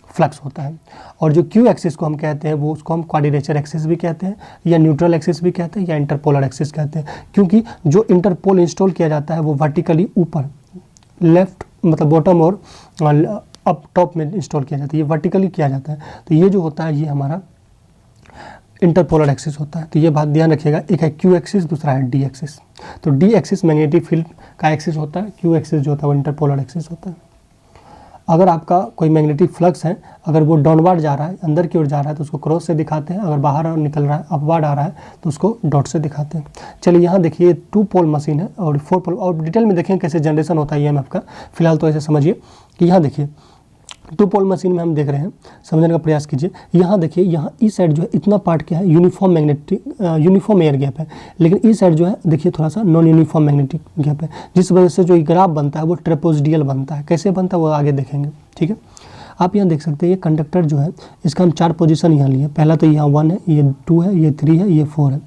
फ्लक्स होता है। और जो क्यू एक्सिस को हम कहते हैं वो उसको हम क्वाड्रेचर एक्सिस भी कहते हैं, या न्यूट्रल एक्सिस भी कहते हैं, या इंटरपोलर एक्सिस कहते हैं। क्योंकि जो इंटरपोल इंस्टॉल किया जाता है वो वर्टिकली ऊपर लेफ्ट मतलब बॉटम और अप टॉप में इंस्टॉल किया जाता है, ये वर्टिकली किया जाता है। तो ये जो होता है ये हमारा इंटरपोलर एक्सिस होता है। तो ये बात ध्यान रखिएगा, एक है क्यू एक्सिस, दूसरा है डी एक्सिस। तो डी एक्सिस मैग्नेटिक फील्ड का एक्सिस होता है, क्यू एक्सिस जो होता है वो इंटरपोलर एक्सिस होता है। अगर आपका कोई मैग्नेटिक फ्लक्स है, अगर वो डाउनवर्ड जा रहा है, अंदर की ओर जा रहा है तो उसको क्रॉस से दिखाते हैं, अगर बाहर निकल रहा है, अपवर्ड आ रहा है तो उसको डॉट से दिखाते हैं। चलिए यहाँ देखिए 2 पोल मशीन है और 4 पोल, और डिटेल में देखें कैसे जनरेशन होता है ईएमएफ का। फिलहाल तो ऐसे समझिए कि यहाँ देखिए 2 पोल मशीन में हम देख रहे हैं, समझने का प्रयास कीजिए। यहाँ देखिए, यहाँ इस साइड जो है इतना पार्ट क्या है, यूनिफॉर्म एयर गैप है, लेकिन इस साइड जो है देखिए थोड़ा सा नॉन यूनिफॉर्म मैग्नेटिक गैप है, जिस वजह से जो ग्राफ बनता है वो ट्रेपेजोइडल बनता है। कैसे बनता है वो आगे देखेंगे। ठीक है, आप यहाँ देख सकते हैं ये कंडक्टर जो है इसका हम 4 पोजीशन यहाँ लिए। पहला तो यहाँ 1 है, ये 2 है, ये 3 है, ये 4 है।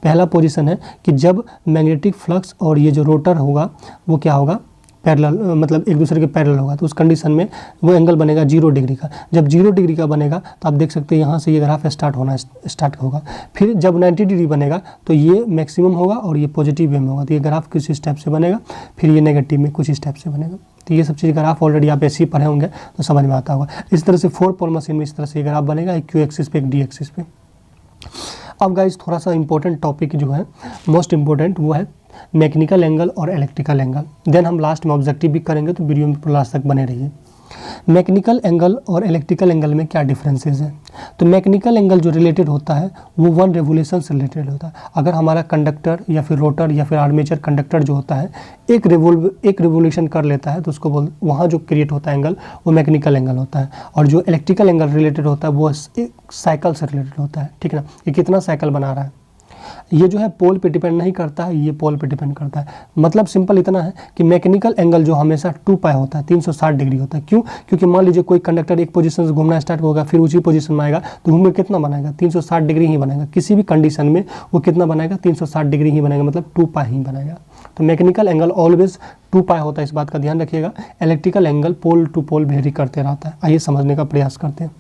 पहला पोजीशन है कि जब मैग्नेटिक फ्लक्स और ये जो रोटर होगा वो क्या होगा, पैरेलल, मतलब एक दूसरे के पैरेलल होगा, तो उस कंडीशन में वो एंगल बनेगा 0 डिग्री का। जब 0 डिग्री का बनेगा तो आप देख सकते हैं यहाँ से ये ग्राफ स्टार्ट होगा। फिर जब 90 डिग्री बनेगा तो ये मैक्सिमम होगा और ये पॉजिटिव वे में होगा, तो ये ग्राफ किस स्टेप से बनेगा, फिर ये नेगेटिव में कुछ स्टेप से बनेगा। तो ये सब चीज़ ग्राफ ऑलरेडी आप ऐसे ही पढ़े होंगे तो समझ में आता होगा। इस तरह से 4 पोल मशीन में इस तरह से ये ग्राफ बनेगा, एक क्यू एक्सिस पे, एक डी एक्सिस पे। अब गाइस थोड़ा सा इंपॉर्टेंट टॉपिक जो है, मोस्ट इंपॉर्टेंट, वो है मैकेनिकल एंगल और इलेक्ट्रिकल एंगल। देन हम लास्ट में ऑब्जेक्टिव भी करेंगे, तो वीडियो में लास्ट तक बने रहिए। मैकेनिकल एंगल और इलेक्ट्रिकल एंगल में क्या डिफरेंसेस हैं? तो मैकेनिकल एंगल जो रिलेटेड होता है वो 1 रेवोल्यूशन से रिलेटेड होता है। अगर हमारा कंडक्टर या फिर रोटर या फिर आर्मेचर कंडक्टर जो होता है एक रिवोल्यूशन कर लेता है तो उसको वहाँ जो क्रिएट होता है एंगल वो मैकेनिकल एंगल होता है। और जो इलेक्ट्रिकल एंगल रिलेटेड होता है वो एक साइकिल से रिलेटेड होता है। ठीक है ना, ये कितना साइकिल बना रहा है, ये जो है पोल पे डिपेंड नहीं करता है, ये पोल पे डिपेंड करता है। मतलब सिंपल इतना है कि मैकेनिकल एंगल जो हमेशा 2 पाई होता है, 360 डिग्री होता है। क्यों? क्योंकि मान लीजिए कोई कंडक्टर एक पोजीशन से घूमना स्टार्ट होगा, फिर उसी पोजीशन में आएगा तो घूम के कितना बनाएगा, 360 डिग्री ही बनाएगा। किसी भी कंडीशन में वो कितना बनाएगा, 360 डिग्री ही बनाएगा, मतलब 2 पाई ही बनाएगा। तो मैकेनिकल एंगल ऑलवेज 2 पाई होता है, इस बात का ध्यान रखिएगा। Electrical angle pole to pole vary करते रहता है। आइए समझने का प्रयास करते हैं।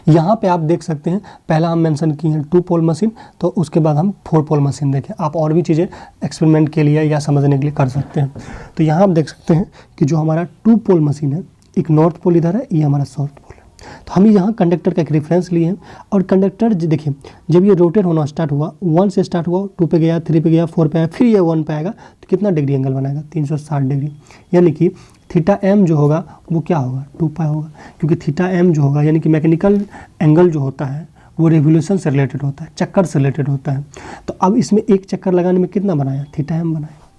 यहाँ पे आप देख सकते हैं, पहला हम मेंशन किए हैं 2 पोल मशीन, तो उसके बाद हम 4 पोल मशीन देखें। आप और भी चीज़ें एक्सपेरिमेंट के लिए या समझने के लिए कर सकते हैं। तो यहाँ आप देख सकते हैं कि जो हमारा 2 पोल मशीन है, एक नॉर्थ पोल इधर है, ये हमारा साउथ पोल है। तो हम यहाँ कंडक्टर का एक रेफरेंस लिए हैं, और कंडक्टर देखिए जब ये रोटेट होना स्टार्ट हुआ, 1 से स्टार्ट हुआ, 2 पे गया, 3 पे गया, 4 पे आया, फिर ये 1 पे आएगा, तो कितना डिग्री एंगल बनाएगा, 360 डिग्री। यानी कि थीटा एम जो होगा वो क्या होगा, 2 पाई होगा। क्योंकि थीटा एम जो होगा यानी कि मैकेनिकल एंगल जो होता है वो रेवोल्यूशन से रिलेटेड होता है, चक्कर से रिलेटेड होता है। तो अब इसमें एक चक्कर लगाने में कितना बनाया, थीटा एम बनाया।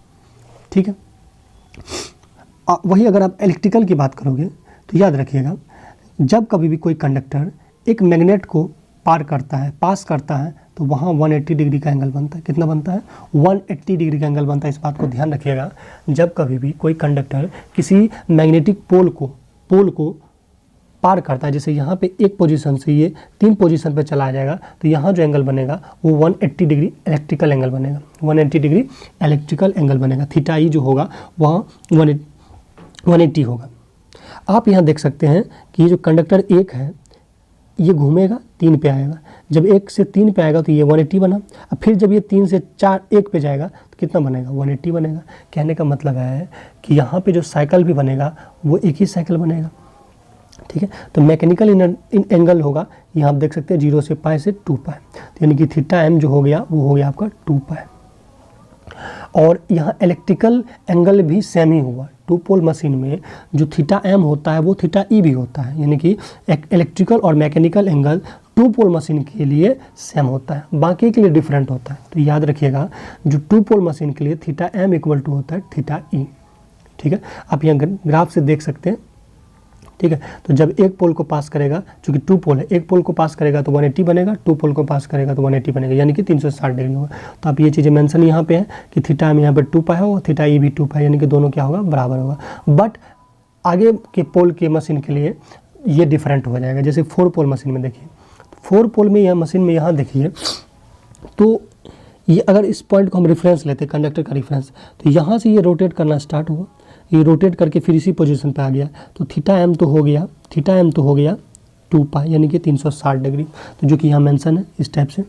ठीक है, वही अगर आप इलेक्ट्रिकल की बात करोगे तो याद रखिएगा, जब कभी भी कोई कंडक्टर एक मैग्नेट को पास करता है तो वहाँ 180 डिग्री का एंगल बनता है। कितना बनता है, 180 डिग्री का एंगल बनता है। इस बात को ध्यान रखिएगा, जब कभी भी कोई कंडक्टर किसी मैग्नेटिक पोल को पार करता है, जैसे यहाँ पे एक पोजीशन से ये 3 पोजीशन पे चला जाएगा, तो यहाँ जो एंगल बनेगा वो 180 डिग्री इलेक्ट्रिकल एंगल बनेगा, 180 डिग्री इलेक्ट्रिकल एंगल बनेगा। थीटा ई जो होगा वहाँ 180 होगा। आप यहाँ देख सकते हैं कि ये जो कंडक्टर 1 है ये घूमेगा, 3 पे आएगा। जब 1 से 3 पे आएगा तो ये 180 बना। अब फिर जब ये 3 से 1 पे जाएगा तो कितना बनेगा, 180 बनेगा। कहने का मतलब है कि यहाँ पे जो साइकिल भी बनेगा वो एक ही साइकिल बनेगा। ठीक है। तो मैकेनिकल एंगल होगा, यहाँ आप देख सकते हैं 0 से पाई से 2 पाई, तो यानी कि थीटा एम जो हो गया वो हो गया आपका 2 पाई। और यहाँ इलेक्ट्रिकल एंगल भी सेम ही हुआ, 2 पोल मशीन में जो थीटा एम होता है वो थीटा ई भी होता है, यानी कि इलेक्ट्रिकल और मैकेनिकल एंगल 2 पोल मशीन के लिए सेम होता है, बाकी के लिए डिफरेंट होता है। तो याद रखिएगा जो 2 पोल मशीन के लिए थीटा एम इक्वल टू होता है थीटा ई। ठीक है, आप यहाँ ग्राफ से देख सकते हैं। ठीक है, तो जब एक पोल को पास करेगा, चूंकि 2 पोल है, एक पोल को पास करेगा तो 180 बनेगा, 2 पोल को पास करेगा तो 180 बनेगा, यानी कि 360 डिग्री होगा। तो आप ये चीज़ें मेंशन यहाँ पे है कि थीटा एम यहाँ पे 2 पाई होगा, थीटा ई भी 2 पाई, यानी कि दोनों क्या होगा, बराबर होगा। बट आगे के पोल के मशीन के लिए ये डिफरेंट हो जाएगा। जैसे 4 पोल मशीन में देखिए, 4 पोल में यह मशीन में यहाँ देखिए, तो ये अगर इस पॉइंट को हम रेफरेंस लेते हैं, कंडक्टर का रेफरेंस, तो यहाँ से ये रोटेट करना स्टार्ट हुआ, ये रोटेट करके फिर इसी पोजीशन पे आ गया, तो थीटा एम तो हो गया 2 पाई, यानी कि 360 डिग्री, तो जो कि यहाँ मेंशन है इस टाइप से।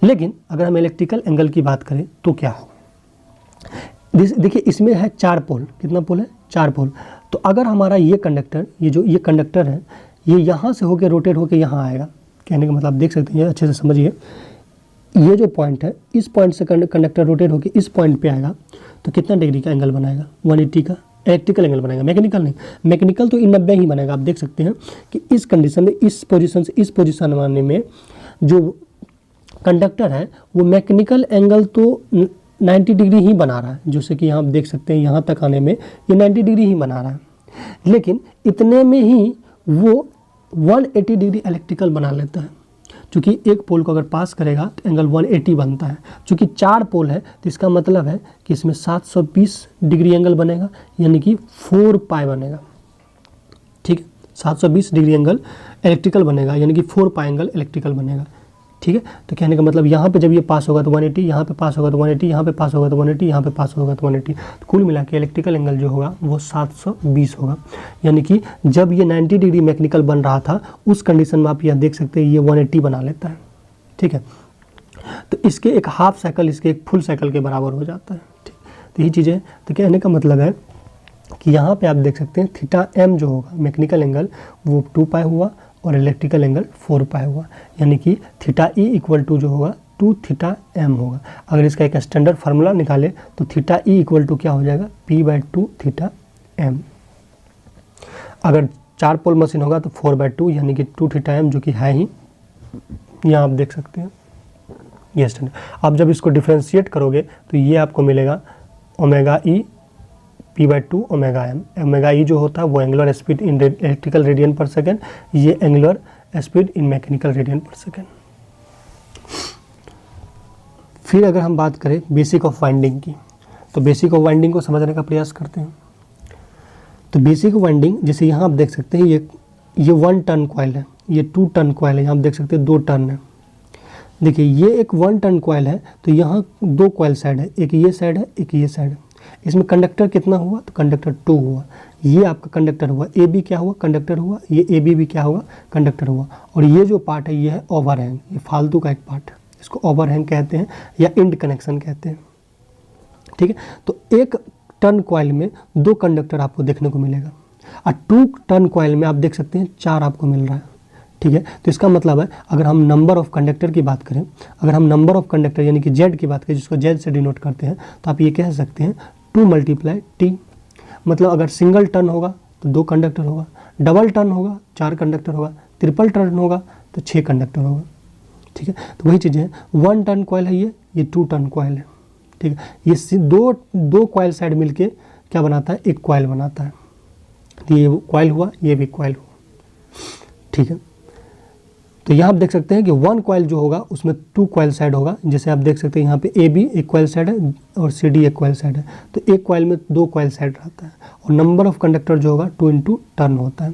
लेकिन अगर हम इलेक्ट्रिकल एंगल की बात करें तो क्या होगा, देखिए इसमें है 4 पोल, कितना पोल है, 4 पोल। तो अगर हमारा ये कंडक्टर, ये कंडक्टर है, ये यहाँ से होकर रोटेट होकर यहाँ आएगा, कहने का मतलब देख सकते हैं, अच्छे से समझिए, ये जो पॉइंट है, इस पॉइंट से कंडक्टर रोटेट होकर इस पॉइंट पे आएगा, तो कितना डिग्री का एंगल बनाएगा, 180 का इलेक्ट्रिकल एंगल बनाएगा, मैकेनिकल नहीं। मैकेनिकल तो 90 ही बनेगा। आप देख सकते हैं कि इस कंडीशन में, इस पोजीशन से इस पोजीशन आने में जो कंडक्टर है वो मैकेनिकल एंगल तो 90 डिग्री ही बना रहा है, जैसे कि यहाँ आप देख सकते हैं, यहाँ तक आने में ये 90 डिग्री ही बना रहा है, लेकिन इतने में ही वो 180 डिग्री इलेक्ट्रिकल बना लेता है। चूँकि एक पोल को अगर पास करेगा तो एंगल 180 बनता है। चूँकि 4 पोल है तो इसका मतलब है कि इसमें 720 डिग्री एंगल बनेगा, यानी कि 4 पाई बनेगा। ठीक है, 720 डिग्री एंगल इलेक्ट्रिकल बनेगा, यानी कि 4 पाई एंगल इलेक्ट्रिकल बनेगा। ठीक है, तो कहने का मतलब यहाँ पे जब ये पास होगा तो 180, यहाँ पे पास होगा तो 180, यहाँ पे पास होगा तो 180, यहाँ पे पास होगा तो 180, तो कुल मिला के इलेक्ट्रिकल एंगल जो होगा वो 720 होगा। यानी कि जब ये 90 डिग्री मैकेनिकल बन रहा था उस कंडीशन में आप यहाँ देख सकते हैं ये 180 बना लेता है। ठीक है, तो इसके एक हाफ साइकिल इसके एक फुल साइकिल के बराबर हो जाता है। ठीक, तो यही चीज़ है। तो कहने का मतलब है कि यहाँ पर आप देख सकते हैं थीटा एम जो होगा मैकेनिकल एंगल वो 2 पाई हुआ और इलेक्ट्रिकल एंगल 4 पाई हुआ, यानी कि थीटा ई इक्वल टू जो होगा 2 थीटा एम होगा। अगर इसका एक स्टैंडर्ड फार्मूला निकाले तो थीटा ई इक्वल टू क्या हो जाएगा, p/2 थीटा एम। अगर 4 पोल मशीन होगा तो 4/2 यानी कि 2 थीटा एम, जो कि है ही, यहाँ आप देख सकते हैं ये स्टैंडर्ड। आप जब इसको डिफ्रेंशिएट करोगे तो ये आपको मिलेगा ओमेगा ई p/2 ओमेगा एम। ओमेगा ई जो होता है वो angular speed in electrical radian पर सेकेंड, ये angular speed in mechanical radian पर सेकेंड। फिर अगर हम बात करें बेसिक ऑफ वाइंडिंग की, तो बेसिक ऑफ वाइंडिंग को समझने का प्रयास करते हैं। तो बेसिक ऑफ वाइंडिंग, जैसे यहाँ आप देख सकते हैं ये 1 टर्न कॉइल है, ये 2 टर्न कॉइल है, यहाँ आप देख सकते हैं 2 टर्न है। देखिए ये एक 1 टर्न कॉइल है, तो यहाँ 2 कॉइल साइड है, एक ये साइड है एक ये साइड है। इसमें कंडक्टर कितना हुआ, तो कंडक्टर 2 हुआ। ये आपका कंडक्टर हुआ, ए बी क्या हुआ, कंडक्टर हुआ, ये ए बी भी क्या हुआ, कंडक्टर हुआ। और ये जो पार्ट है ये है ओवरहैंग, ये फालतू का एक पार्ट है, इसको ओवरहैंग कहते हैं या इंड कनेक्शन कहते हैं। ठीक है, तो एक टर्न कॉइल में 2 कंडक्टर आपको देखने को मिलेगा, और 2 टर्न कॉइल में आप देख सकते हैं 4 आपको मिल रहा है। ठीक है, तो इसका मतलब है अगर हम नंबर ऑफ कंडक्टर की बात करें, अगर हम नंबर ऑफ कंडक्टर यानी कि जेड की बात करें, जिसको जेड से डिनोट करते हैं, तो आप ये कह सकते हैं 2 × T। मतलब अगर सिंगल टर्न होगा तो 2 कंडक्टर होगा, डबल टर्न होगा 4 कंडक्टर होगा, ट्रिपल टर्न होगा तो 6 कंडक्टर होगा। ठीक है, तो वही चीज़ें हैं, 1 टर्न कॉइल है ये 2 टर्न कॉइल है। ठीक है, ये दो कॉइल साइड मिलके क्या बनाता है, एक कॉइल बनाता है। तो ये कॉइल हुआ, ये भी कॉइल हुआ। ठीक है, तो यहाँ आप देख सकते हैं कि 1 कॉइल जो होगा उसमें 2 कॉइल साइड होगा। जैसे आप देख सकते हैं यहाँ पे ए बी एक कॉइल साइड है और सी डी एक कॉइल साइड है, तो एक कॉइल में 2 कॉइल साइड रहता है। और नंबर ऑफ कंडक्टर जो होगा 2 × टर्न होता है।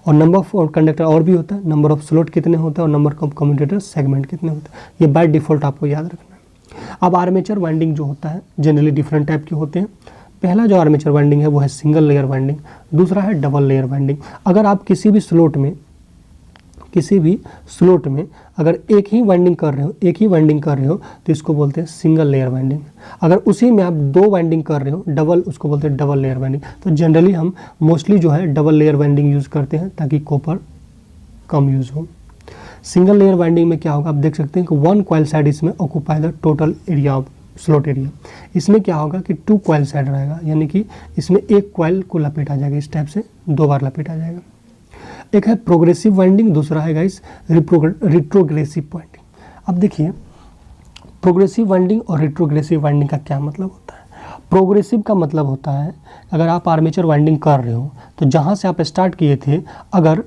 और नंबर ऑफ कंडक्टर और भी होता है, नंबर ऑफ स्लॉट कितने होते हैं और नंबर ऑफ कम्यूटेटर सेगमेंट कितने होते हैं, ये बाय डिफ़ॉल्ट आपको याद रखना है। अब आर्मेचर वाइंडिंग जो होता है जनरली डिफरेंट टाइप के होते हैं। पहला जो आर्मेचर वाइंडिंग है वो है सिंगल लेयर वाइंडिंग, दूसरा है डबल लेयर वाइंडिंग। अगर आप किसी भी स्लॉट में किसी भी स्लोट में अगर एक ही वाइंडिंग कर रहे हो तो इसको बोलते हैं सिंगल लेयर वाइंडिंग। अगर उसी में आप 2 वाइंडिंग कर रहे हो डबल, उसको बोलते हैं डबल लेयर वाइंडिंग। तो जनरली हम मोस्टली जो है डबल लेयर वाइंडिंग यूज़ करते हैं ताकि कॉपर कम यूज़ हो। सिंगल लेयर वाइंडिंग में क्या होगा, आप देख सकते हैं कि 1 कॉइल साइड इसमें occupy the total area of slot area. इसमें क्या होगा कि 2 कॉइल साइड रहेगा, यानी कि इसमें एक कॉइल को लपेटा जाएगा, इस टाइप से 2 बार लपेटा जाएगा। एक है प्रोग्रेसिव वाइंडिंग, दूसरा है गाइस रिट्रोग्रेसिव वाइंडिंग। अब देखिए प्रोग्रेसिव वाइंडिंग और रिट्रोग्रेसिव वाइंडिंग का क्या मतलब होता है। प्रोग्रेसिव का मतलब होता है अगर आप आर्मेचर वाइंडिंग कर रहे हो तो जहाँ से आप स्टार्ट किए थे, अगर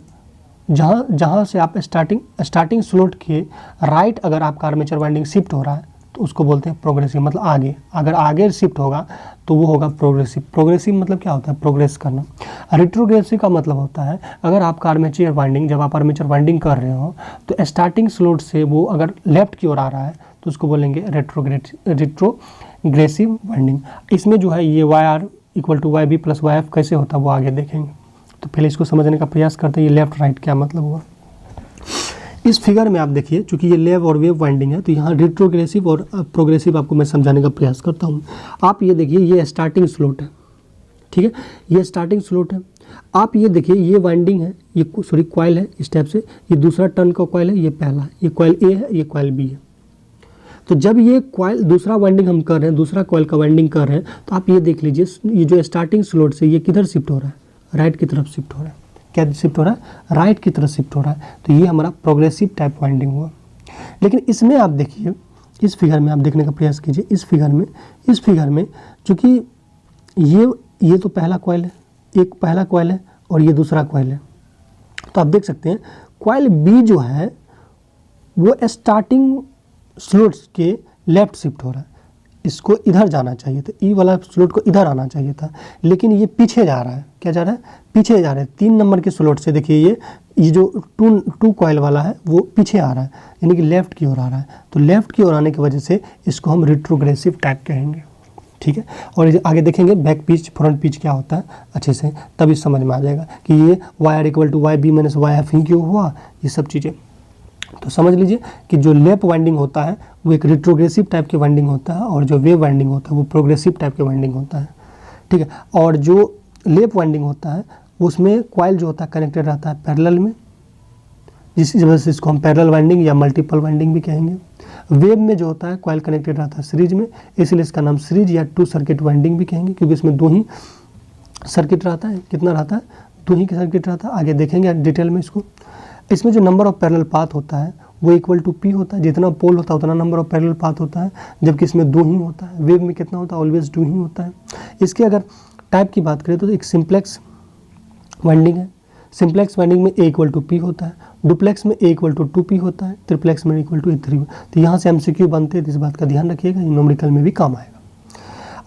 जहाँ से आप स्टार्टिंग स्लॉट के राइट अगर आपका आर्मेचर वाइंडिंग शिफ्ट हो रहा है तो उसको बोलते हैं प्रोग्रेसिव, मतलब आगे। अगर आगे शिफ्ट होगा तो वो होगा प्रोग्रेसिव। प्रोग्रेसिव मतलब क्या होता है, प्रोग्रेस करना। रिट्रोग्रेसिव का मतलब होता है अगर आपका आर्मेचर वाइंडिंग, जब आप आर्मेचर वाइंडिंग कर रहे हो तो स्टार्टिंग स्लॉट से वो अगर लेफ्ट की ओर आ रहा है तो उसको बोलेंगे रिट्रोग्रेसिव वाइंडिंग। इसमें जो है ये YR = YB + YF कैसे होता है वो आगे देखेंगे। तो पहले इसको समझने का प्रयास करते हैं, ये लेफ्ट राइट क्या मतलब हुआ। इस फिगर में आप देखिए, चूंकि ये लेव और वेव वाइंडिंग है तो यहाँ रिट्रोग्रेसिव और प्रोग्रेसिव आपको मैं समझाने का प्रयास करता हूँ। आप ये देखिए, ये स्टार्टिंग स्लॉट है, ठीक है, ये स्टार्टिंग स्लॉट है। आप ये देखिए, ये वाइंडिंग है, ये कॉइल है इस टाइप से, ये दूसरा टर्न का कॉइल है, ये पहला, ये कॉइल A है, ये कॉइल B है। तो जब ये कॉइल दूसरा वाइंडिंग हम कर रहे हैं, दूसरा कॉइल का वाइंडिंग कर रहे हैं, तो आप ये देख लीजिए, ये जो स्टार्टिंग स्लॉट से ये किधर शिफ्ट हो रहा है, राइट की तरफ शिफ्ट हो रहा है। क्या शिफ्ट हो रहा है, राइट की तरफ शिफ्ट हो रहा है। तो ये हमारा प्रोग्रेसिव टाइप वाइंडिंग हुआ। लेकिन इसमें आप देखिए, इस फिगर में आप देखने का प्रयास कीजिए, इस फिगर में चूँकि ये तो पहला कॉइल है, एक पहला कॉइल है और ये दूसरा कॉइल है। तो आप देख सकते हैं कॉइल B जो है वो स्टार्टिंग स्लॉट्स के लेफ्ट शिफ्ट हो रहा है, इसको इधर जाना चाहिए था, ई वाला स्लॉट को इधर आना चाहिए था, लेकिन ये पीछे जा रहा है। क्या जा रहा है, पीछे जा रहा है। 3 नंबर के स्लॉट से देखिए, ये जो टू कॉइल वाला है वो पीछे आ रहा है, यानी कि लेफ्ट की ओर आ रहा है। तो लेफ्ट की ओर आने की वजह से इसको हम रिट्रोग्रेसिव टाइप कहेंगे, ठीक है। और आगे देखेंगे बैक पिच फ्रंट पिच क्या होता है अच्छे से, तभी समझ में आ जाएगा कि ये YR = YB - YF ही क्यों हुआ, ये सब चीज़ें। तो समझ लीजिए कि जो लेप वाइंडिंग होता है वो एक रिट्रोग्रेसिव टाइप की वाइंडिंग होता है, और जो वेव वाइंडिंग होता है वो प्रोग्रेसिव टाइप की वाइंडिंग होता है, ठीक है। और जो लेप वाइंडिंग होता है उसमें कॉइल जो होता है कनेक्टेड रहता है पैरेलल में, जिस वजह से इसको हम पैरेलल वाइंडिंग या मल्टीपल वाइंडिंग भी कहेंगे। वेव में जो होता है कॉइल कनेक्टेड रहता है सीरीज में, इसलिए इसका नाम सीरीज या 2 सर्किट वाइंडिंग भी कहेंगे, क्योंकि इसमें 2 ही सर्किट रहता है। कितना रहता है, 2 ही सर्किट रहता है। आगे देखेंगे डिटेल में इसको। इसमें जो नंबर ऑफ पैरेलल पाथ होता है वो =P होता है, जितना पोल होता है उतना नंबर ऑफ पैरेलल पाथ होता है, जबकि इसमें 2 ही होता है। वेव में कितना होता है, ऑलवेज 2 ही होता है। इसके अगर टाइप की बात करें तो एक सिंप्लेक्स वाइंडिंग है। सिंप्लेक्स वाइंडिंग में A = P होता है, डुप्लेक्स में A = 2P होता है, ट्रिप्लेक्स में A = 3। तो यहाँ से MCQ बनते हैं, तो इस बात का ध्यान रखिएगा, न्यूमेरिकल में भी काम आएगा।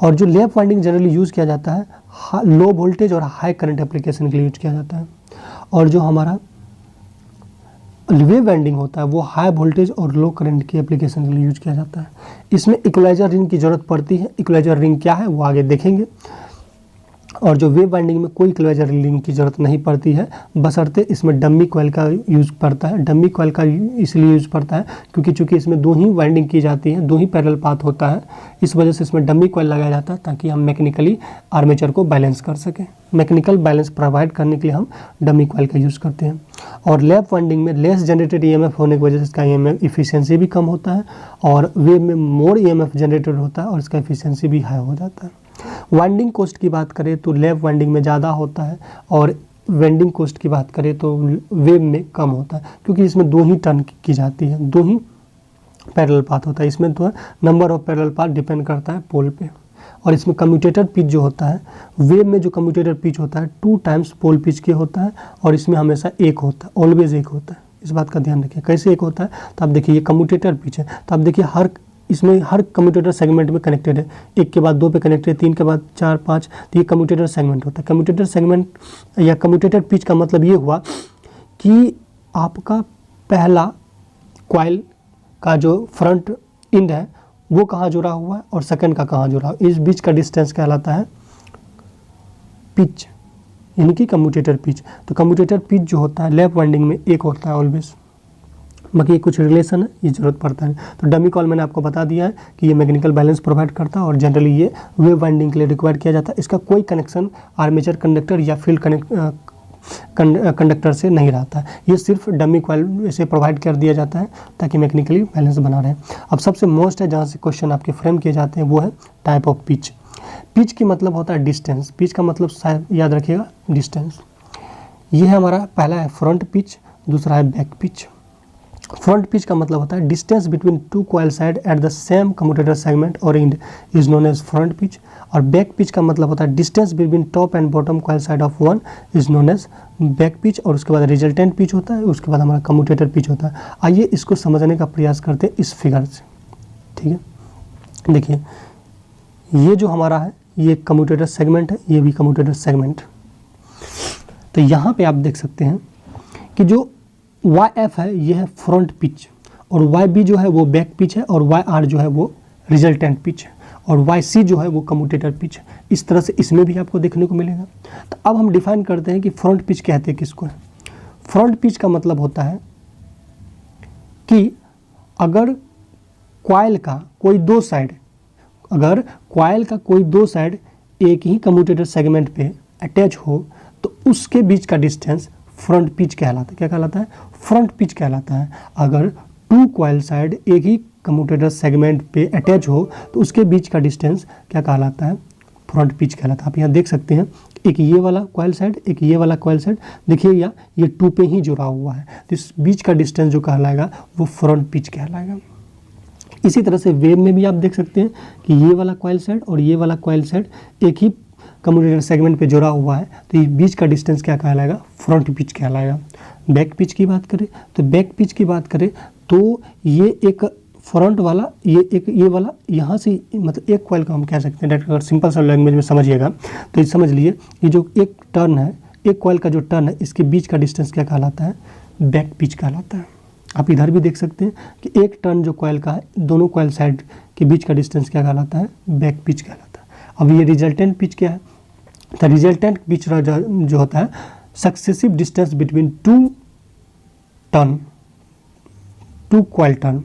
और जो लैप वाइंडिंग जनरली यूज़ किया जाता है लो वोल्टेज और हाई करंट एप्लीकेशन के लिए यूज किया जाता है। और जो हमारा वेव वाइंडिंग होता है वो हाई वोल्टेज और लो करंट की एप्लीकेशन के लिए यूज किया जाता है। इसमें इक्वलाइजर रिंग की ज़रूरत पड़ती है। इक्वलाइजर रिंग क्या है वो आगे देखेंगे। और जो वेव वाइंडिंग में कोई इक्वलाइजर रिंग की ज़रूरत नहीं पड़ती है, बशर्ते इसमें डम्मी कॉइल का यूज़ पड़ता है। डम्मी कॉइल का इसलिए यूज़ पड़ता है क्योंकि चूँकि इसमें 2 ही वाइंडिंग की जाती है, 2 ही पैरेलल पाथ होता है, इस वजह से इसमें डम्मी कॉइल लगाया जाता है ताकि हम मैकेनिकली आर्मेचर को बैलेंस कर सकें। मैकेनिकल बैलेंस प्रोवाइड करने के लिए हम डम्मी कॉइल का यूज़ करते हैं। और लैप वाइंडिंग में लेस जनरेटेड EMF होने की वजह से इसका EMF इफिशियंसी भी कम होता है, और वेव में मोर EMF जनरेटेड होता है और इसका इफिशियंसी भी हाई हो जाता है। वाइंडिंग कॉस्ट की बात करें तो लैप वाइंडिंग में ज़्यादा होता है, और वाइंडिंग कॉस्ट की बात करें तो वेव में कम होता है, क्योंकि इसमें 2 ही टर्न की जाती है, 2 ही पैरेलल पाथ होता है। इसमें तो number of parallel path depend करता है पोल पे। और इसमें कम्यूटेटर पिच जो होता है, वेव में जो कम्यूटेटर पिच होता है 2 टाइम्स पोल पिच के होता है, और इसमें हमेशा 1 होता है, ऑलवेज 1 होता है। इस बात का ध्यान रखिए। कैसे 1 होता है, तो आप देखिए ये कम्यूटेटर पिच है, तो आप देखिए इसमें हर कम्यूटेटर सेगमेंट में कनेक्टेड है, 1 के बाद 2 पे कनेक्टेड है, 3 के बाद 4 5, तो ये कम्यूटेटर सेगमेंट होता है। कम्यूटेटर सेगमेंट या कम्यूटेटर पिच का मतलब ये हुआ कि आपका पहला कॉइल का जो फ्रंट एंड है वो कहाँ जुड़ा हुआ है और सेकंड का कहाँ जुड़ा हुआ है, इस बीच का डिस्टेंस कहलाता है पिच यानी कि कम्यूटेटर पिच। तो कम्यूटेटर पिच जो होता है लैप वाइंडिंग में एक होता है ऑलवेज, बाकी कुछ रिलेशन है, ये जरूरत पड़ता है। तो डमी कॉल मैंने आपको बता दिया है कि ये मैकेनिकल बैलेंस प्रोवाइड करता है और जनरली ये वेव वाइंडिंग के लिए रिक्वायर किया जाता है। इसका कोई कनेक्शन आर्मेचर कंडक्टर या फील्ड कंडक्टर से नहीं रहता है, ये सिर्फ डमी कॉइल से प्रोवाइड कर दिया जाता है ताकि मैकेनिकली बैलेंस बना रहे। अब सबसे मोस्ट है जहाँ से क्वेश्चन आपके फ्रेम किए जाते हैं वो है टाइप ऑफ पिच। पिच की मतलब होता है डिस्टेंस, पिच का मतलब शायद याद रखिएगा डिस्टेंस। ये है हमारा पहला है फ्रंट पिच, दूसरा है बैक पिच। फ्रंट पिच का मतलब होता है distance between two coil side at the same commutator segment और and is known as front pitch. और बैक पिच का मतलब होता है distance between top and bottom coil side of one is known as back pitch. और उसके बाद resultant pitch होता है, उसके बाद हमारा कम्यूटेटर पिच होता है। आइए इसको समझने का प्रयास करते हैं इस फिगर से, ठीक है। देखिए ये जो हमारा है ये कम्यूटेटर सेगमेंट है, ये भी कम्यूटेटर सेगमेंट। तो यहाँ पे आप देख सकते हैं कि जो YF है ये है फ्रंट पिच और YB जो है वो बैक पिच है और YR जो है वो रिजल्टेंट पिच है और YC जो है वो कम्यूटेटर पिच है। इस तरह से इसमें भी आपको देखने को मिलेगा। तो अब हम डिफाइन करते हैं कि फ्रंट पिच कहते हैं किसको है। फ्रंट पिच का मतलब होता है कि अगर कॉइल का कोई दो साइड, अगर कॉइल का कोई दो साइड एक ही कम्यूटेटर सेगमेंट पे अटैच हो तो उसके बीच का डिस्टेंस फ्रंट पिच कहलाता है। क्या कहलाता है? फ्रंट पिच कहलाता है। अगर टू कॉइल साइड एक ही कम्यूटेटर सेगमेंट पे अटैच हो तो उसके बीच का डिस्टेंस क्या कहलाता है? फ्रंट पिच कहलाता है। आप यहाँ देख सकते हैं एक ये वाला कॉइल साइड, एक ये वाला कॉइल साइड, देखिए या ये टू पे ही जुड़ा हुआ है, तो इस बीच का डिस्टेंस जो कहलाएगा वो फ्रंट पिच कहलाएगा। इसी तरह से वेव में भी आप देख सकते हैं कि ये वाला कॉइल साइड और ये वाला कॉइल साइड एक ही कम्यूटेटर सेगमेंट पे जुड़ा हुआ है, तो ये बीच का डिस्टेंस क्या कहलाएगा? फ्रंट पिच कहलाएगा। बैक पिच की बात करें तो बैक पिच की बात करें तो ये एक फ्रंट वाला, ये एक ये वाला यहाँ से मतलब एक कॉइल का हम कह सकते हैं डायरेक्ट। अगर सिंपल सा लैंग्वेज में समझिएगा तो ये समझ लिए ये जो एक टर्न है, एक कॉइल का जो टर्न है इसके बीच का डिस्टेंस क्या कहलाता है? बैक पिच कहलाता है। आप इधर भी देख सकते हैं कि एक टर्न जो कॉइल का है दोनों कॉइल साइड के बीच का डिस्टेंस क्या कहलाता है? बैक पिच कहलाता है। अब ये रिजल्टेंट पिच क्या है? तो रिजल्टेंट पिच जो होता है successive distance between two coil turn.